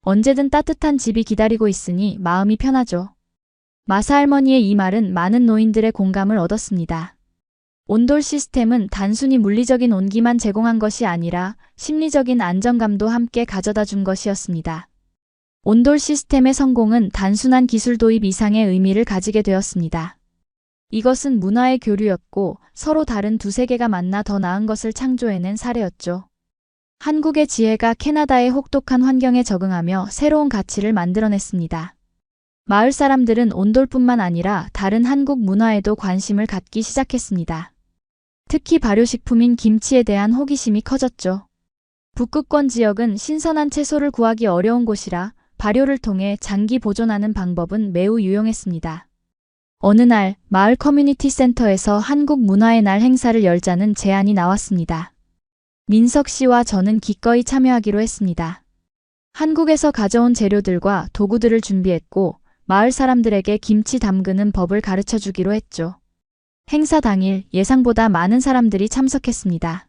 Speaker 1: 언제든 따뜻한 집이 기다리고 있으니 마음이 편하죠. 마사 할머니의 이 말은 많은 노인들의 공감을 얻었습니다. 온돌 시스템은 단순히 물리적인 온기만 제공한 것이 아니라 심리적인 안정감도 함께 가져다 준 것이었습니다. 온돌 시스템의 성공은 단순한 기술 도입 이상의 의미를 가지게 되었습니다. 이것은 문화의 교류였고 서로 다른 두 세계가 만나 더 나은 것을 창조해낸 사례였죠. 한국의 지혜가 캐나다의 혹독한 환경에 적응하며 새로운 가치를 만들어냈습니다. 마을 사람들은 온돌뿐만 아니라 다른 한국 문화에도 관심을 갖기 시작했습니다. 특히 발효식품인 김치에 대한 호기심이 커졌죠. 북극권 지역은 신선한 채소를 구하기 어려운 곳이라 발효를 통해 장기 보존하는 방법은 매우 유용했습니다. 어느 날 마을 커뮤니티 센터에서 한국 문화의 날 행사를 열자는 제안이 나왔습니다. 민석 씨와 저는 기꺼이 참여하기로 했습니다. 한국에서 가져온 재료들과 도구들을 준비했고 마을 사람들에게 김치 담그는 법을 가르쳐 주기로 했죠. 행사 당일 예상보다 많은 사람들이 참석했습니다.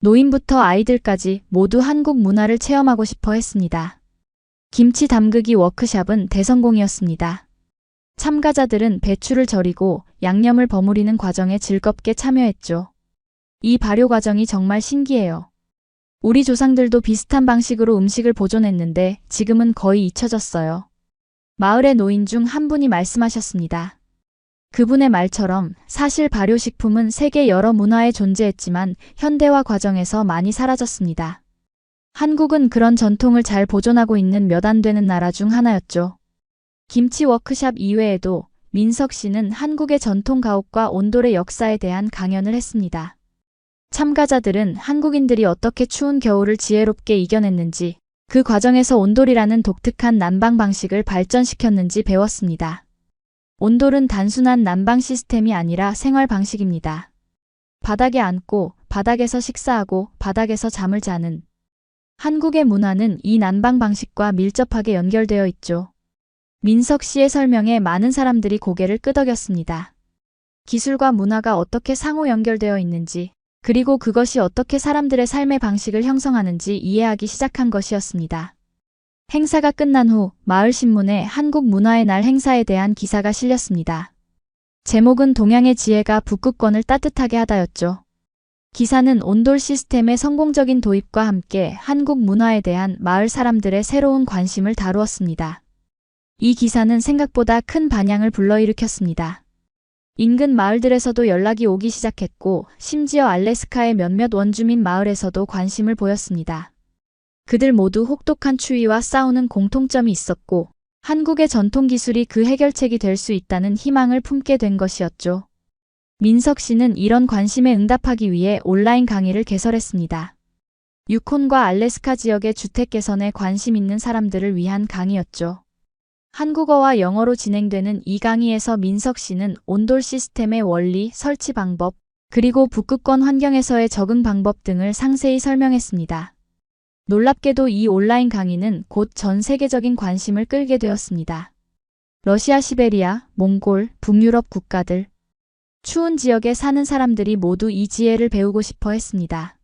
Speaker 1: 노인부터 아이들까지 모두 한국 문화를 체험하고 싶어 했습니다. 김치 담그기 워크숍은 대성공이었습니다. 참가자들은 배추를 절이고 양념을 버무리는 과정에 즐겁게 참여했죠. 이 발효 과정이 정말 신기해요. 우리 조상들도 비슷한 방식으로 음식을 보존했는데 지금은 거의 잊혀졌어요. 마을의 노인 중 한 분이 말씀하셨습니다. 그분의 말처럼 사실 발효식품은 세계 여러 문화에 존재했지만 현대화 과정에서 많이 사라졌습니다. 한국은 그런 전통을 잘 보존하고 있는 몇 안 되는 나라 중 하나였죠. 김치 워크숍 이외에도 민석 씨는 한국의 전통 가옥과 온돌의 역사에 대한 강연을 했습니다. 참가자들은 한국인들이 어떻게 추운 겨울을 지혜롭게 이겨냈는지, 그 과정에서 온돌이라는 독특한 난방 방식을 발전시켰는지 배웠습니다. 온돌은 단순한 난방 시스템이 아니라 생활 방식입니다. 바닥에 앉고, 바닥에서 식사하고, 바닥에서 잠을 자는 한국의 문화는 이 난방 방식과 밀접하게 연결되어 있죠. 민석 씨의 설명에 많은 사람들이 고개를 끄덕였습니다. 기술과 문화가 어떻게 상호 연결되어 있는지, 그리고 그것이 어떻게 사람들의 삶의 방식을 형성하는지 이해하기 시작한 것이었습니다. 행사가 끝난 후 마을신문에 한국 문화의 날 행사에 대한 기사가 실렸습니다. 제목은 동양의 지혜가 북극권을 따뜻하게 하다였죠. 기사는 온돌 시스템의 성공적인 도입과 함께 한국 문화에 대한 마을 사람들의 새로운 관심을 다루었습니다. 이 기사는 생각보다 큰 반향을 불러일으켰습니다. 인근 마을들에서도 연락이 오기 시작했고 심지어 알래스카의 몇몇 원주민 마을에서도 관심을 보였습니다. 그들 모두 혹독한 추위와 싸우는 공통점이 있었고 한국의 전통 기술이 그 해결책이 될 수 있다는 희망을 품게 된 것이었죠. 민석 씨는 이런 관심에 응답하기 위해 온라인 강의를 개설했습니다. 유콘과 알래스카 지역의 주택 개선에 관심 있는 사람들을 위한 강의였죠. 한국어와 영어로 진행되는 이 강의에서 민석 씨는 온돌 시스템의 원리, 설치 방법, 그리고 북극권 환경에서의 적응 방법 등을 상세히 설명했습니다. 놀랍게도 이 온라인 강의는 곧 전 세계적인 관심을 끌게 되었습니다. 러시아, 시베리아, 몽골, 북유럽 국가들, 추운 지역에 사는 사람들이 모두 이 지혜를 배우고 싶어 했습니다.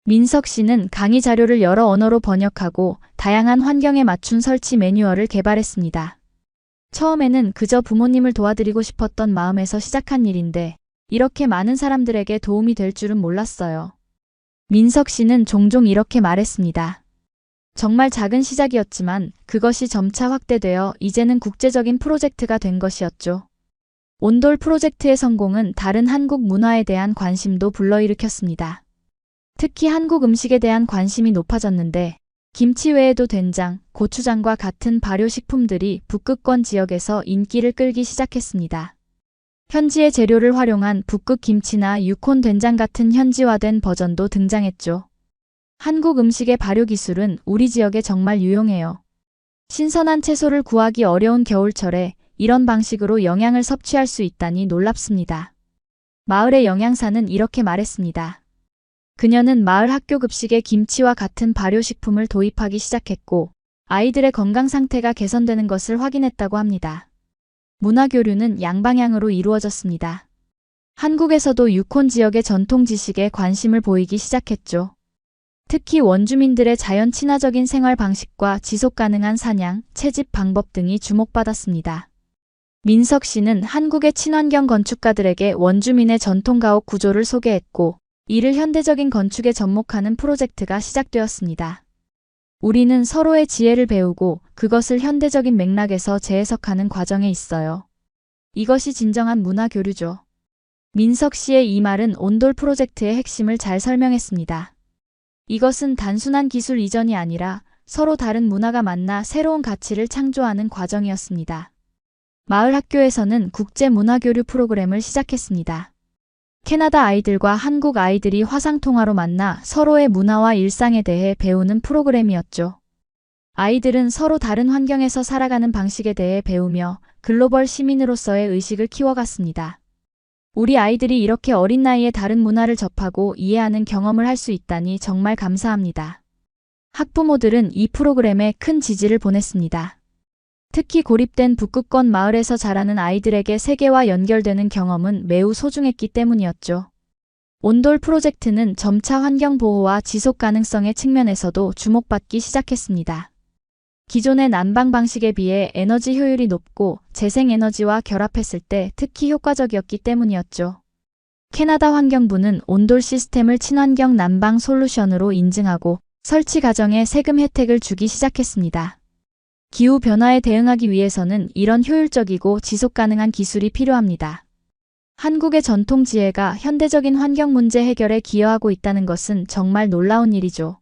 Speaker 1: 민석 씨는 강의 자료를 여러 언어로 번역하고 다양한 환경에 맞춘 설치 매뉴얼을 개발했습니다. 처음에는 그저 부모님을 도와드리고 싶었던 마음에서 시작한 일인데 이렇게 많은 사람들에게 도움이 될 줄은 몰랐어요. 민석 씨는 종종 이렇게 말했습니다. 정말 작은 시작이었지만 그것이 점차 확대되어 이제는 국제적인 프로젝트가 된 것이었죠. 온돌 프로젝트의 성공은 다른 한국 문화에 대한 관심도 불러일으켰습니다. 특히 한국 음식에 대한 관심이 높아졌는데 김치 외에도 된장, 고추장과 같은 발효식품들이 북극권 지역에서 인기를 끌기 시작했습니다. 현지의 재료를 활용한 북극 김치나 유콘 된장 같은 현지화된 버전도 등장했죠. 한국 음식의 발효 기술은 우리 지역에 정말 유용해요. 신선한 채소를 구하기 어려운 겨울철에 이런 방식으로 영양을 섭취할 수 있다니 놀랍습니다. 마을의 영양사는 이렇게 말했습니다. 그녀는 마을 학교 급식에 김치와 같은 발효식품을 도입하기 시작했고 아이들의 건강 상태가 개선되는 것을 확인했다고 합니다. 문화교류는 양방향으로 이루어졌습니다. 한국에서도 유콘 지역의 전통 지식에 관심을 보이기 시작했죠. 특히 원주민들의 자연 친화적인 생활 방식과 지속 가능한 사냥, 채집 방법 등이 주목받았습니다. 민석 씨는 한국의 친환경 건축가들에게 원주민의 전통 가옥 구조를 소개했고 이를 현대적인 건축에 접목하는 프로젝트가 시작되었습니다. 우리는 서로의 지혜를 배우고 그것을 현대적인 맥락에서 재해석하는 과정에 있어요. 이것이 진정한 문화 교류죠. 민석 씨의 이 말은 온돌 프로젝트의 핵심을 잘 설명했습니다. 이것은 단순한 기술 이전이 아니라 서로 다른 문화가 만나 새로운 가치를 창조하는 과정이었습니다. 마을 학교에서는 국제 문화 교류 프로그램을 시작했습니다. 캐나다 아이들과 한국 아이들이 화상통화로 만나 서로의 문화와 일상에 대해 배우는 프로그램이었죠. 아이들은 서로 다른 환경에서 살아가는 방식에 대해 배우며 글로벌 시민으로서의 의식을 키워갔습니다. 우리 아이들이 이렇게 어린 나이에 다른 문화를 접하고 이해하는 경험을 할 수 있다니 정말 감사합니다. 학부모들은 이 프로그램에 큰 지지를 보냈습니다. 특히 고립된 북극권 마을에서 자라는 아이들에게 세계와 연결되는 경험은 매우 소중했기 때문이었죠. 온돌 프로젝트는 점차 환경 보호와 지속 가능성의 측면에서도 주목받기 시작했습니다. 기존의 난방 방식에 비해 에너지 효율이 높고 재생에너지와 결합했을 때 특히 효과적이었기 때문이었죠. 캐나다 환경부는 온돌 시스템을 친환경 난방 솔루션으로 인증하고 설치 과정에 세금 혜택을 주기 시작했습니다. 기후변화에 대응하기 위해서는 이런 효율적이고 지속 가능한 기술이 필요합니다. 한국의 전통 지혜가 현대적인 환경 문제 해결에 기여하고 있다는 것은 정말 놀라운 일이죠.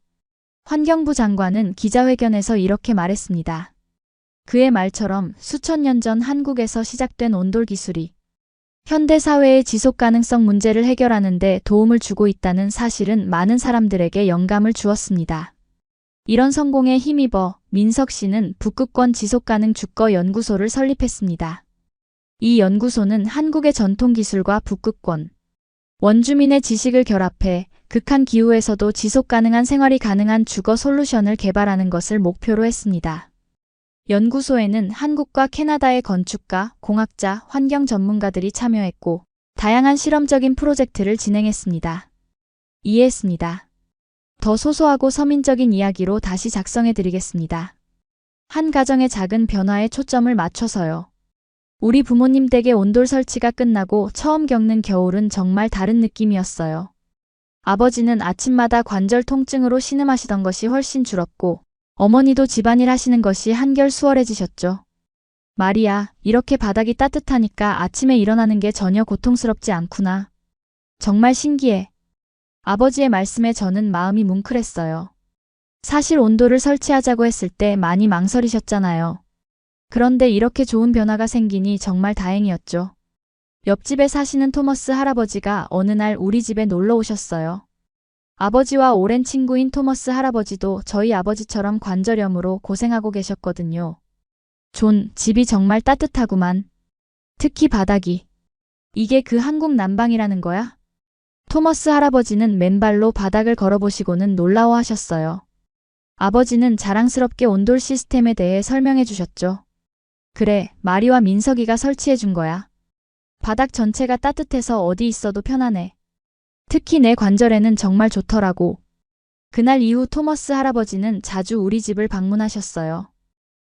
Speaker 1: 환경부 장관은 기자회견에서 이렇게 말했습니다. 그의 말처럼 수천 년 전 한국에서 시작된 온돌 기술이 현대 사회의 지속 가능성 문제를 해결하는 데 도움을 주고 있다는 사실은 많은 사람들에게 영감을 주었습니다. 이런 성공에 힘입어 민석 씨는 북극권 지속가능 주거 연구소를 설립했습니다. 이 연구소는 한국의 전통 기술과 북극권 원주민의 지식을 결합해 극한 기후에서도 지속 가능한 생활이 가능한 주거 솔루션을 개발하는 것을 목표로 했습니다. 연구소에는 한국과 캐나다의 건축가, 공학자, 환경 전문가들이 참여했고 다양한 실험적인 프로젝트를 진행했습니다. 이해했습니다. 더 소소하고 서민적인 이야기로 다시 작성해 드리겠습니다. 한 가정의 작은 변화에 초점을 맞춰서요. 우리 부모님 댁의 온돌 설치가 끝나고 처음 겪는 겨울은 정말 다른 느낌이었어요. 아버지는 아침마다 관절 통증으로 신음하시던 것이 훨씬 줄었고, 어머니도 집안일 하시는 것이 한결 수월해지셨죠. 마리아, 이렇게 바닥이 따뜻하니까 아침에 일어나는 게 전혀 고통스럽지 않구나. 정말 신기해. 아버지의 말씀에 저는 마음이 뭉클했어요. 사실 온돌을 설치하자고 했을 때 많이 망설이셨잖아요. 그런데 이렇게 좋은 변화가 생기니 정말 다행이었죠. 옆집에 사시는 토머스 할아버지가 어느 날 우리 집에 놀러 오셨어요. 아버지와 오랜 친구인 토머스 할아버지도 저희 아버지처럼 관절염으로 고생하고 계셨거든요. 존, 집이 정말 따뜻하구만. 특히 바닥이. 이게 그 한국 난방이라는 거야? 토머스 할아버지는 맨발로 바닥을 걸어보시고는 놀라워하셨어요. 아버지는 자랑스럽게 온돌 시스템에 대해 설명해 주셨죠. 그래, 마리와 민석이가 설치해 준 거야. 바닥 전체가 따뜻해서 어디 있어도 편하네. 특히 내 관절에는 정말 좋더라고. 그날 이후 토머스 할아버지는 자주 우리 집을 방문하셨어요.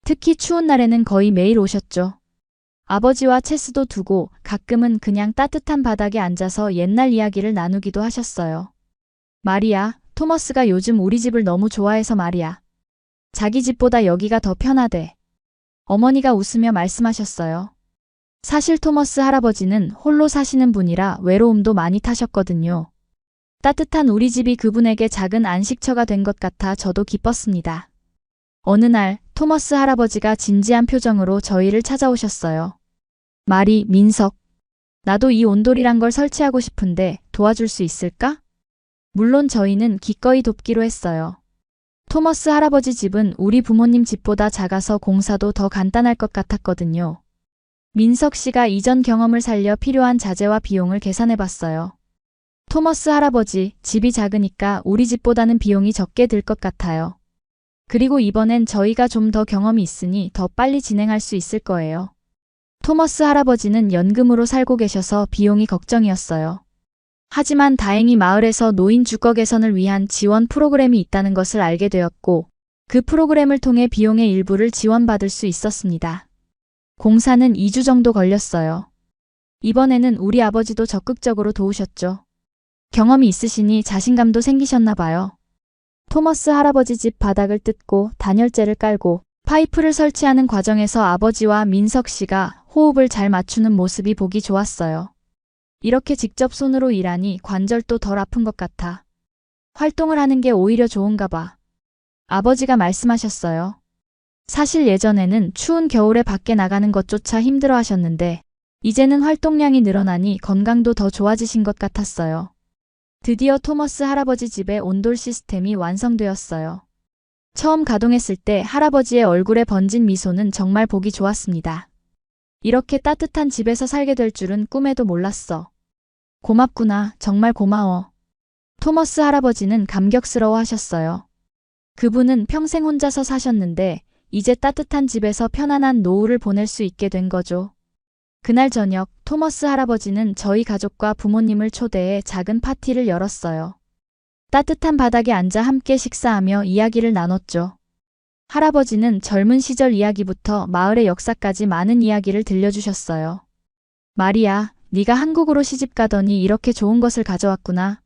Speaker 1: 특히 추운 날에는 거의 매일 오셨죠. 아버지와 체스도 두고 가끔은 그냥 따뜻한 바닥에 앉아서 옛날 이야기를 나누기도 하셨어요. 마리아, 토머스가 요즘 우리 집을 너무 좋아해서 말이야. 자기 집보다 여기가 더 편하대. 어머니가 웃으며 말씀하셨어요. 사실 토머스 할아버지는 홀로 사시는 분이라 외로움도 많이 타셨거든요. 따뜻한 우리 집이 그분에게 작은 안식처가 된 것 같아 저도 기뻤습니다. 어느 날 토머스 할아버지가 진지한 표정으로 저희를 찾아오셨어요. 마리, 민석. 나도 이 온돌이란 걸 설치하고 싶은데 도와줄 수 있을까? 물론 저희는 기꺼이 돕기로 했어요. 토머스 할아버지 집은 우리 부모님 집보다 작아서 공사도 더 간단할 것 같았거든요. 민석 씨가 이전 경험을 살려 필요한 자재와 비용을 계산해 봤어요. 토머스 할아버지, 집이 작으니까 우리 집보다는 비용이 적게 들 것 같아요. 그리고 이번엔 저희가 좀 더 경험이 있으니 더 빨리 진행할 수 있을 거예요. 토머스 할아버지는 연금으로 살고 계셔서 비용이 걱정이었어요. 하지만 다행히 마을에서 노인 주거 개선을 위한 지원 프로그램이 있다는 것을 알게 되었고, 그 프로그램을 통해 비용의 일부를 지원받을 수 있었습니다. 공사는 2주 정도 걸렸어요. 이번에는 우리 아버지도 적극적으로 도우셨죠. 경험이 있으시니 자신감도 생기셨나 봐요. 토머스 할아버지 집 바닥을 뜯고 단열재를 깔고 파이프를 설치하는 과정에서 아버지와 민석 씨가 호흡을 잘 맞추는 모습이 보기 좋았어요. 이렇게 직접 손으로 일하니 관절도 덜 아픈 것 같아. 활동을 하는 게 오히려 좋은가 봐. 아버지가 말씀하셨어요. 사실 예전에는 추운 겨울에 밖에 나가는 것조차 힘들어 하셨는데 이제는 활동량이 늘어나니 건강도 더 좋아지신 것 같았어요. 드디어 토머스 할아버지 집의 온돌 시스템이 완성되었어요. 처음 가동했을 때 할아버지의 얼굴에 번진 미소는 정말 보기 좋았습니다. 이렇게 따뜻한 집에서 살게 될 줄은 꿈에도 몰랐어. 고맙구나, 정말 고마워. 토머스 할아버지는 감격스러워 하셨어요. 그분은 평생 혼자서 사셨는데 이제 따뜻한 집에서 편안한 노후를 보낼 수 있게 된 거죠. 그날 저녁 토머스 할아버지는 저희 가족과 부모님을 초대해 작은 파티를 열었어요. 따뜻한 바닥에 앉아 함께 식사하며 이야기를 나눴죠. 할아버지는 젊은 시절 이야기부터 마을의 역사까지 많은 이야기를 들려주셨어요. 마리아, 네가 한국으로 시집가더니 이렇게 좋은 것을 가져왔구나.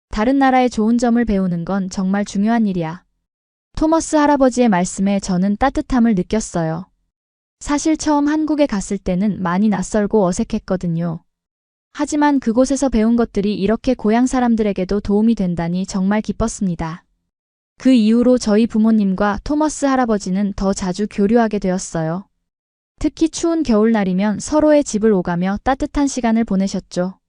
Speaker 1: 다른 나라의 좋은 점을 배우는 건 정말 중요한 일이야. 토머스 할아버지의 말씀에 저는 따뜻함을 느꼈어요. 사실 처음 한국에 갔을 때는 많이 낯설고 어색했거든요. 하지만 그곳에서 배운 것들이 이렇게 고향 사람들에게도 도움이 된다니 정말 기뻤습니다. 그 이후로 저희 부모님과 토머스 할아버지는 더 자주 교류하게 되었어요. 특히 추운 겨울날이면 서로의 집을 오가며 따뜻한 시간을 보내셨죠.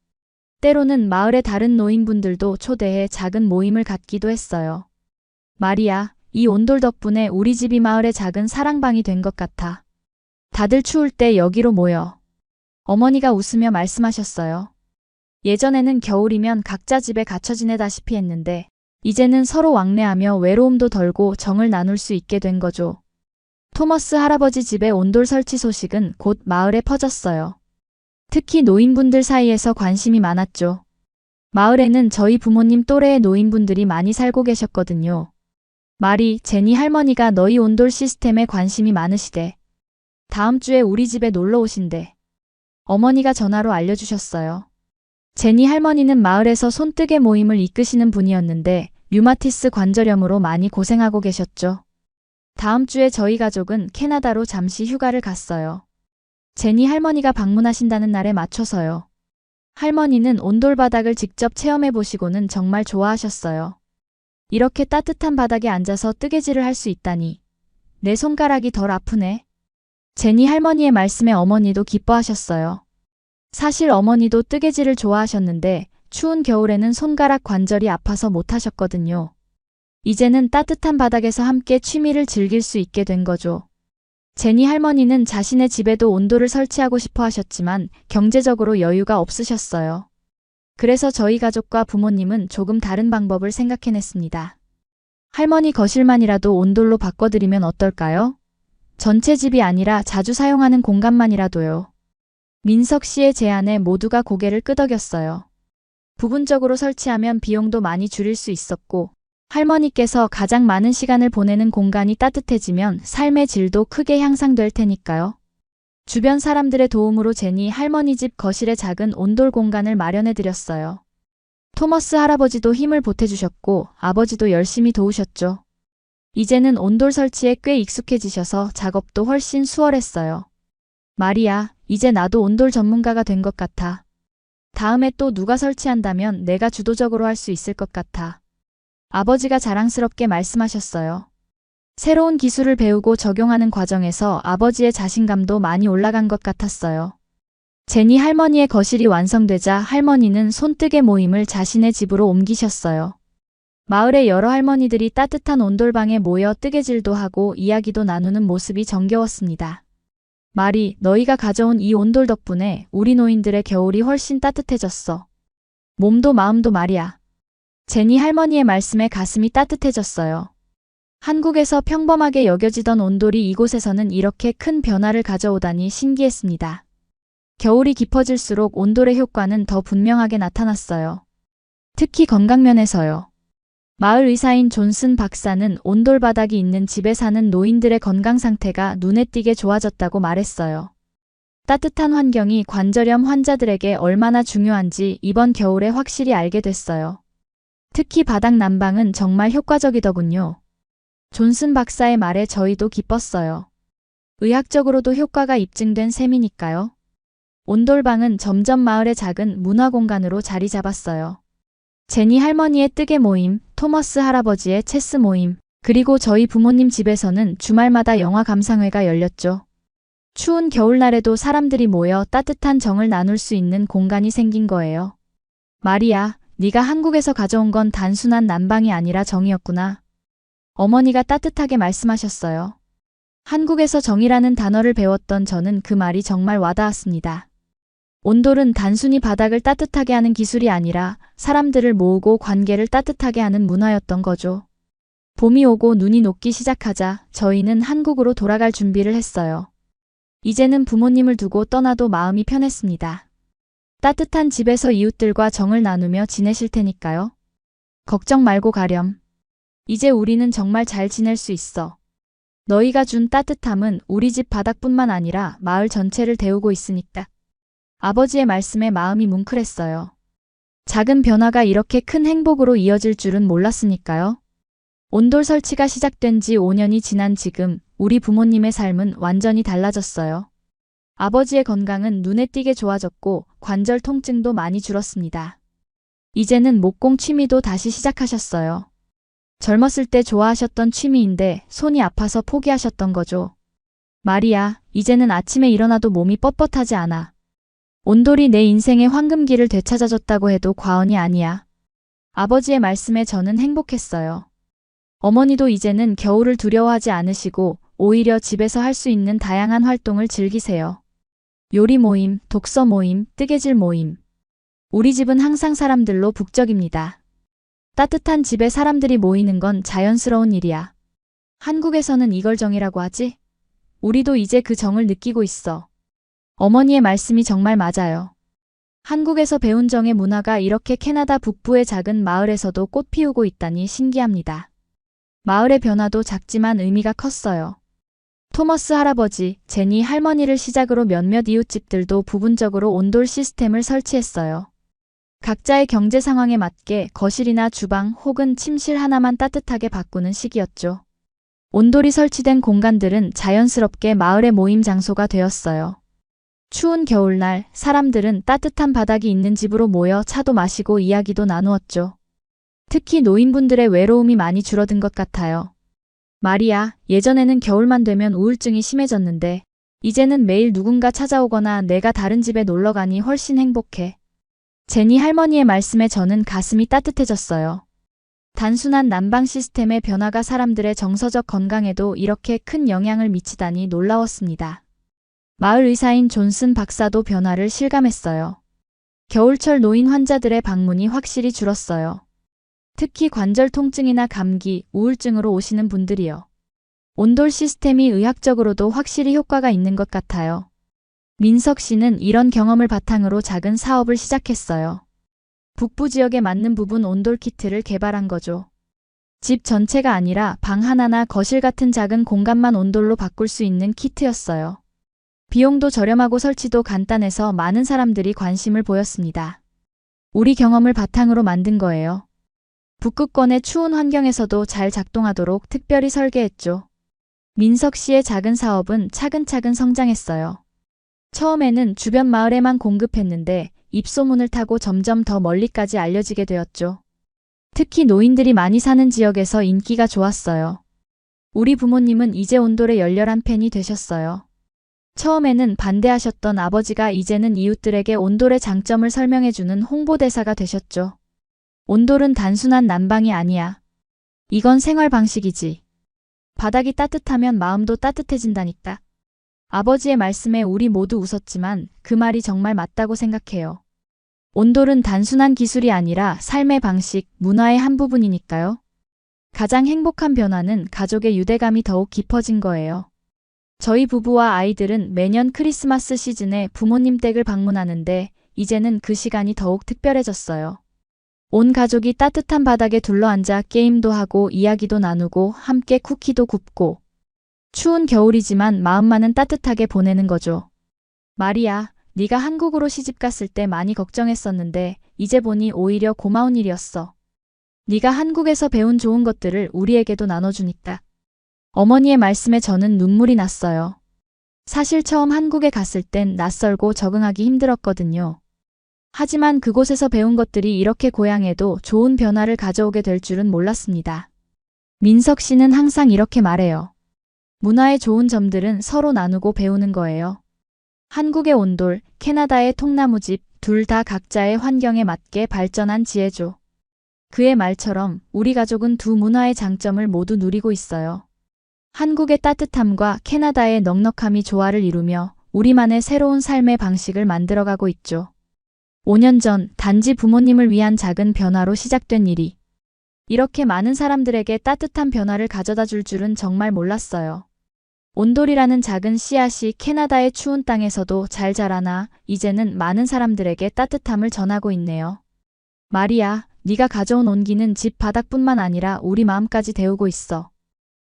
Speaker 1: 때로는 마을의 다른 노인분들도 초대해 작은 모임을 갖기도 했어요. 마리아, 이 온돌 덕분에 우리 집이 마을의 작은 사랑방이 된 것 같아. 다들 추울 때 여기로 모여. 어머니가 웃으며 말씀하셨어요. 예전에는 겨울이면 각자 집에 갇혀 지내다시피 했는데 이제는 서로 왕래하며 외로움도 덜고 정을 나눌 수 있게 된 거죠. 토머스 할아버지 집의 온돌 설치 소식은 곧 마을에 퍼졌어요. 특히 노인분들 사이에서 관심이 많았죠. 마을에는 저희 부모님 또래의 노인분들이 많이 살고 계셨거든요. 마리, 제니 할머니가 너희 온돌 시스템에 관심이 많으시대. 다음 주에 우리 집에 놀러 오신대. 어머니가 전화로 알려주셨어요. 제니 할머니는 마을에서 손뜨개 모임을 이끄시는 분이었는데 류마티스 관절염으로 많이 고생하고 계셨죠. 다음 주에 저희 가족은 캐나다로 잠시 휴가를 갔어요. 제니 할머니가 방문하신다는 날에 맞춰서요. 할머니는 온돌 바닥을 직접 체험해 보시고는 정말 좋아하셨어요. 이렇게 따뜻한 바닥에 앉아서 뜨개질을 할 수 있다니. 내 손가락이 덜 아프네. 제니 할머니의 말씀에 어머니도 기뻐하셨어요. 사실 어머니도 뜨개질을 좋아하셨는데 추운 겨울에는 손가락 관절이 아파서 못하셨거든요. 이제는 따뜻한 바닥에서 함께 취미를 즐길 수 있게 된 거죠. 제니 할머니는 자신의 집에도 온돌을 설치하고 싶어 하셨지만 경제적으로 여유가 없으셨어요. 그래서 저희 가족과 부모님은 조금 다른 방법을 생각해냈습니다. 할머니 거실만이라도 온돌로 바꿔드리면 어떨까요? 전체 집이 아니라 자주 사용하는 공간만이라도요. 민석 씨의 제안에 모두가 고개를 끄덕였어요. 부분적으로 설치하면 비용도 많이 줄일 수 있었고 할머니께서 가장 많은 시간을 보내는 공간이 따뜻해지면 삶의 질도 크게 향상될 테니까요. 주변 사람들의 도움으로 제니 할머니 집 거실에 작은 온돌 공간을 마련해드렸어요. 토머스 할아버지도 힘을 보태주셨고 아버지도 열심히 도우셨죠. 이제는 온돌 설치에 꽤 익숙해지셔서 작업도 훨씬 수월했어요. 마리아, 이제 나도 온돌 전문가가 된 것 같아. 다음에 또 누가 설치한다면 내가 주도적으로 할 수 있을 것 같아. 아버지가 자랑스럽게 말씀하셨어요. 새로운 기술을 배우고 적용하는 과정에서 아버지의 자신감도 많이 올라간 것 같았어요. 제니 할머니의 거실이 완성되자 할머니는 손뜨개 모임을 자신의 집으로 옮기셨어요. 마을의 여러 할머니들이 따뜻한 온돌방에 모여 뜨개질도 하고 이야기도 나누는 모습이 정겨웠습니다. 마리, 너희가 가져온 이 온돌 덕분에 우리 노인들의 겨울이 훨씬 따뜻해졌어. 몸도 마음도 말이야. 제니 할머니의 말씀에 가슴이 따뜻해졌어요. 한국에서 평범하게 여겨지던 온돌이 이곳에서는 이렇게 큰 변화를 가져오다니 신기했습니다. 겨울이 깊어질수록 온돌의 효과는 더 분명하게 나타났어요. 특히 건강면에서요. 마을 의사인 존슨 박사는 온돌 바닥이 있는 집에 사는 노인들의 건강 상태가 눈에 띄게 좋아졌다고 말했어요. 따뜻한 환경이 관절염 환자들에게 얼마나 중요한지 이번 겨울에 확실히 알게 됐어요. 특히 바닥 난방은 정말 효과적이더군요. 존슨 박사의 말에 저희도 기뻤어요. 의학적으로도 효과가 입증된 셈이니까요. 온돌방은 점점 마을의 작은 문화공간으로 자리 잡았어요. 제니 할머니의 뜨개 모임, 토머스 할아버지의 체스 모임, 그리고 저희 부모님 집에서는 주말마다 영화 감상회가 열렸죠. 추운 겨울날에도 사람들이 모여 따뜻한 정을 나눌 수 있는 공간이 생긴 거예요. 마리아, 네가 한국에서 가져온 건 단순한 난방이 아니라 정이었구나. 어머니가 따뜻하게 말씀하셨어요. 한국에서 정이라는 단어를 배웠던 저는 그 말이 정말 와닿았습니다. 온돌은 단순히 바닥을 따뜻하게 하는 기술이 아니라 사람들을 모으고 관계를 따뜻하게 하는 문화였던 거죠. 봄이 오고 눈이 녹기 시작하자 저희는 한국으로 돌아갈 준비를 했어요. 이제는 부모님을 두고 떠나도 마음이 편했습니다. 따뜻한 집에서 이웃들과 정을 나누며 지내실 테니까요. 걱정 말고 가렴. 이제 우리는 정말 잘 지낼 수 있어. 너희가 준 따뜻함은 우리 집 바닥뿐만 아니라 마을 전체를 데우고 있으니까. 아버지의 말씀에 마음이 뭉클했어요. 작은 변화가 이렇게 큰 행복으로 이어질 줄은 몰랐으니까요. 온돌 설치가 시작된 지 5년이 지난 지금 우리 부모님의 삶은 완전히 달라졌어요. 아버지의 건강은 눈에 띄게 좋아졌고 관절 통증도 많이 줄었습니다. 이제는 목공 취미도 다시 시작하셨어요. 젊었을 때 좋아하셨던 취미인데 손이 아파서 포기하셨던 거죠. 마리아, 이제는 아침에 일어나도 몸이 뻣뻣하지 않아. 온돌이 내 인생의 황금기를 되찾아줬다고 해도 과언이 아니야. 아버지의 말씀에 저는 행복했어요. 어머니도 이제는 겨울을 두려워하지 않으시고 오히려 집에서 할 수 있는 다양한 활동을 즐기세요. 요리 모임, 독서 모임, 뜨개질 모임. 우리 집은 항상 사람들로 북적입니다. 따뜻한 집에 사람들이 모이는 건 자연스러운 일이야. 한국에서는 이걸 정이라고 하지? 우리도 이제 그 정을 느끼고 있어. 어머니의 말씀이 정말 맞아요. 한국에서 배운 정의 문화가 이렇게 캐나다 북부의 작은 마을에서도 꽃 피우고 있다니 신기합니다. 마을의 변화도 작지만 의미가 컸어요. 토머스 할아버지, 제니 할머니를 시작으로 몇몇 이웃집들도 부분적으로 온돌 시스템을 설치했어요. 각자의 경제 상황에 맞게 거실이나 주방 혹은 침실 하나만 따뜻하게 바꾸는 시기였죠. 온돌이 설치된 공간들은 자연스럽게 마을의 모임 장소가 되었어요. 추운 겨울날 사람들은 따뜻한 바닥이 있는 집으로 모여 차도 마시고 이야기도 나누었죠. 특히 노인분들의 외로움이 많이 줄어든 것 같아요. 말이야, 예전에는 겨울만 되면 우울증이 심해졌는데 이제는 매일 누군가 찾아오거나 내가 다른 집에 놀러 가니 훨씬 행복해. 제니 할머니의 말씀에 저는 가슴이 따뜻해졌어요. 단순한 난방 시스템의 변화가 사람들의 정서적 건강에도 이렇게 큰 영향을 미치다니 놀라웠습니다. 마을 의사인 존슨 박사도 변화를 실감했어요. 겨울철 노인 환자들의 방문이 확실히 줄었어요. 특히 관절 통증이나 감기, 우울증으로 오시는 분들이요. 온돌 시스템이 의학적으로도 확실히 효과가 있는 것 같아요. 민석 씨는 이런 경험을 바탕으로 작은 사업을 시작했어요. 북부 지역에 맞는 부분 온돌 키트를 개발한 거죠. 집 전체가 아니라 방 하나나 거실 같은 작은 공간만 온돌로 바꿀 수 있는 키트였어요. 비용도 저렴하고 설치도 간단해서 많은 사람들이 관심을 보였습니다. 우리 경험을 바탕으로 만든 거예요. 북극권의 추운 환경에서도 잘 작동하도록 특별히 설계했죠. 민석 씨의 작은 사업은 차근차근 성장했어요. 처음에는 주변 마을에만 공급했는데 입소문을 타고 점점 더 멀리까지 알려지게 되었죠. 특히 노인들이 많이 사는 지역에서 인기가 좋았어요. 우리 부모님은 이제 온돌의 열렬한 팬이 되셨어요. 처음에는 반대하셨던 아버지가 이제는 이웃들에게 온돌의 장점을 설명해주는 홍보대사가 되셨죠. 온돌은 단순한 난방이 아니야. 이건 생활 방식이지. 바닥이 따뜻하면 마음도 따뜻해진다니까. 아버지의 말씀에 우리 모두 웃었지만 그 말이 정말 맞다고 생각해요. 온돌은 단순한 기술이 아니라 삶의 방식, 문화의 한 부분이니까요. 가장 행복한 변화는 가족의 유대감이 더욱 깊어진 거예요. 저희 부부와 아이들은 매년 크리스마스 시즌에 부모님 댁을 방문하는데 이제는 그 시간이 더욱 특별해졌어요. 온 가족이 따뜻한 바닥에 둘러앉아 게임도 하고 이야기도 나누고 함께 쿠키도 굽고 추운 겨울이지만 마음만은 따뜻하게 보내는 거죠. 마리아, 네가 한국으로 시집갔을 때 많이 걱정했었는데 이제 보니 오히려 고마운 일이었어. 네가 한국에서 배운 좋은 것들을 우리에게도 나눠주니까. 어머니의 말씀에 저는 눈물이 났어요. 사실 처음 한국에 갔을 땐 낯설고 적응하기 힘들었거든요. 하지만 그곳에서 배운 것들이 이렇게 고향에도 좋은 변화를 가져오게 될 줄은 몰랐습니다. 민석 씨는 항상 이렇게 말해요. 문화의 좋은 점들은 서로 나누고 배우는 거예요. 한국의 온돌, 캐나다의 통나무집, 둘 다 각자의 환경에 맞게 발전한 지혜죠. 그의 말처럼 우리 가족은 두 문화의 장점을 모두 누리고 있어요. 한국의 따뜻함과 캐나다의 넉넉함이 조화를 이루며 우리만의 새로운 삶의 방식을 만들어가고 있죠. 5년 전 단지 부모님을 위한 작은 변화로 시작된 일이 이렇게 많은 사람들에게 따뜻한 변화를 가져다 줄 줄은 정말 몰랐어요. 온돌이라는 작은 씨앗이 캐나다의 추운 땅에서도 잘 자라나 이제는 많은 사람들에게 따뜻함을 전하고 있네요. 마리아, 네가 가져온 온기는 집 바닥뿐만 아니라 우리 마음까지 데우고 있어.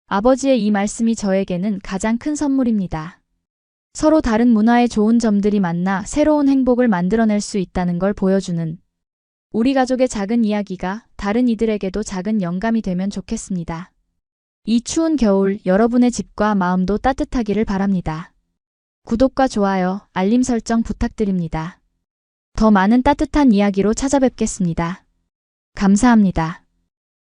Speaker 1: 아버지의 이 말씀이 저에게는 가장 큰 선물입니다. 서로 다른 문화의 좋은 점들이 만나 새로운 행복을 만들어낼 수 있다는 걸 보여주는 우리 가족의 작은 이야기가 다른 이들에게도 작은 영감이 되면 좋겠습니다. 이 추운 겨울 여러분의 집과 마음도 따뜻하기를 바랍니다. 구독과 좋아요, 알림 설정 부탁드립니다. 더 많은 따뜻한 이야기로 찾아뵙겠습니다. 감사합니다.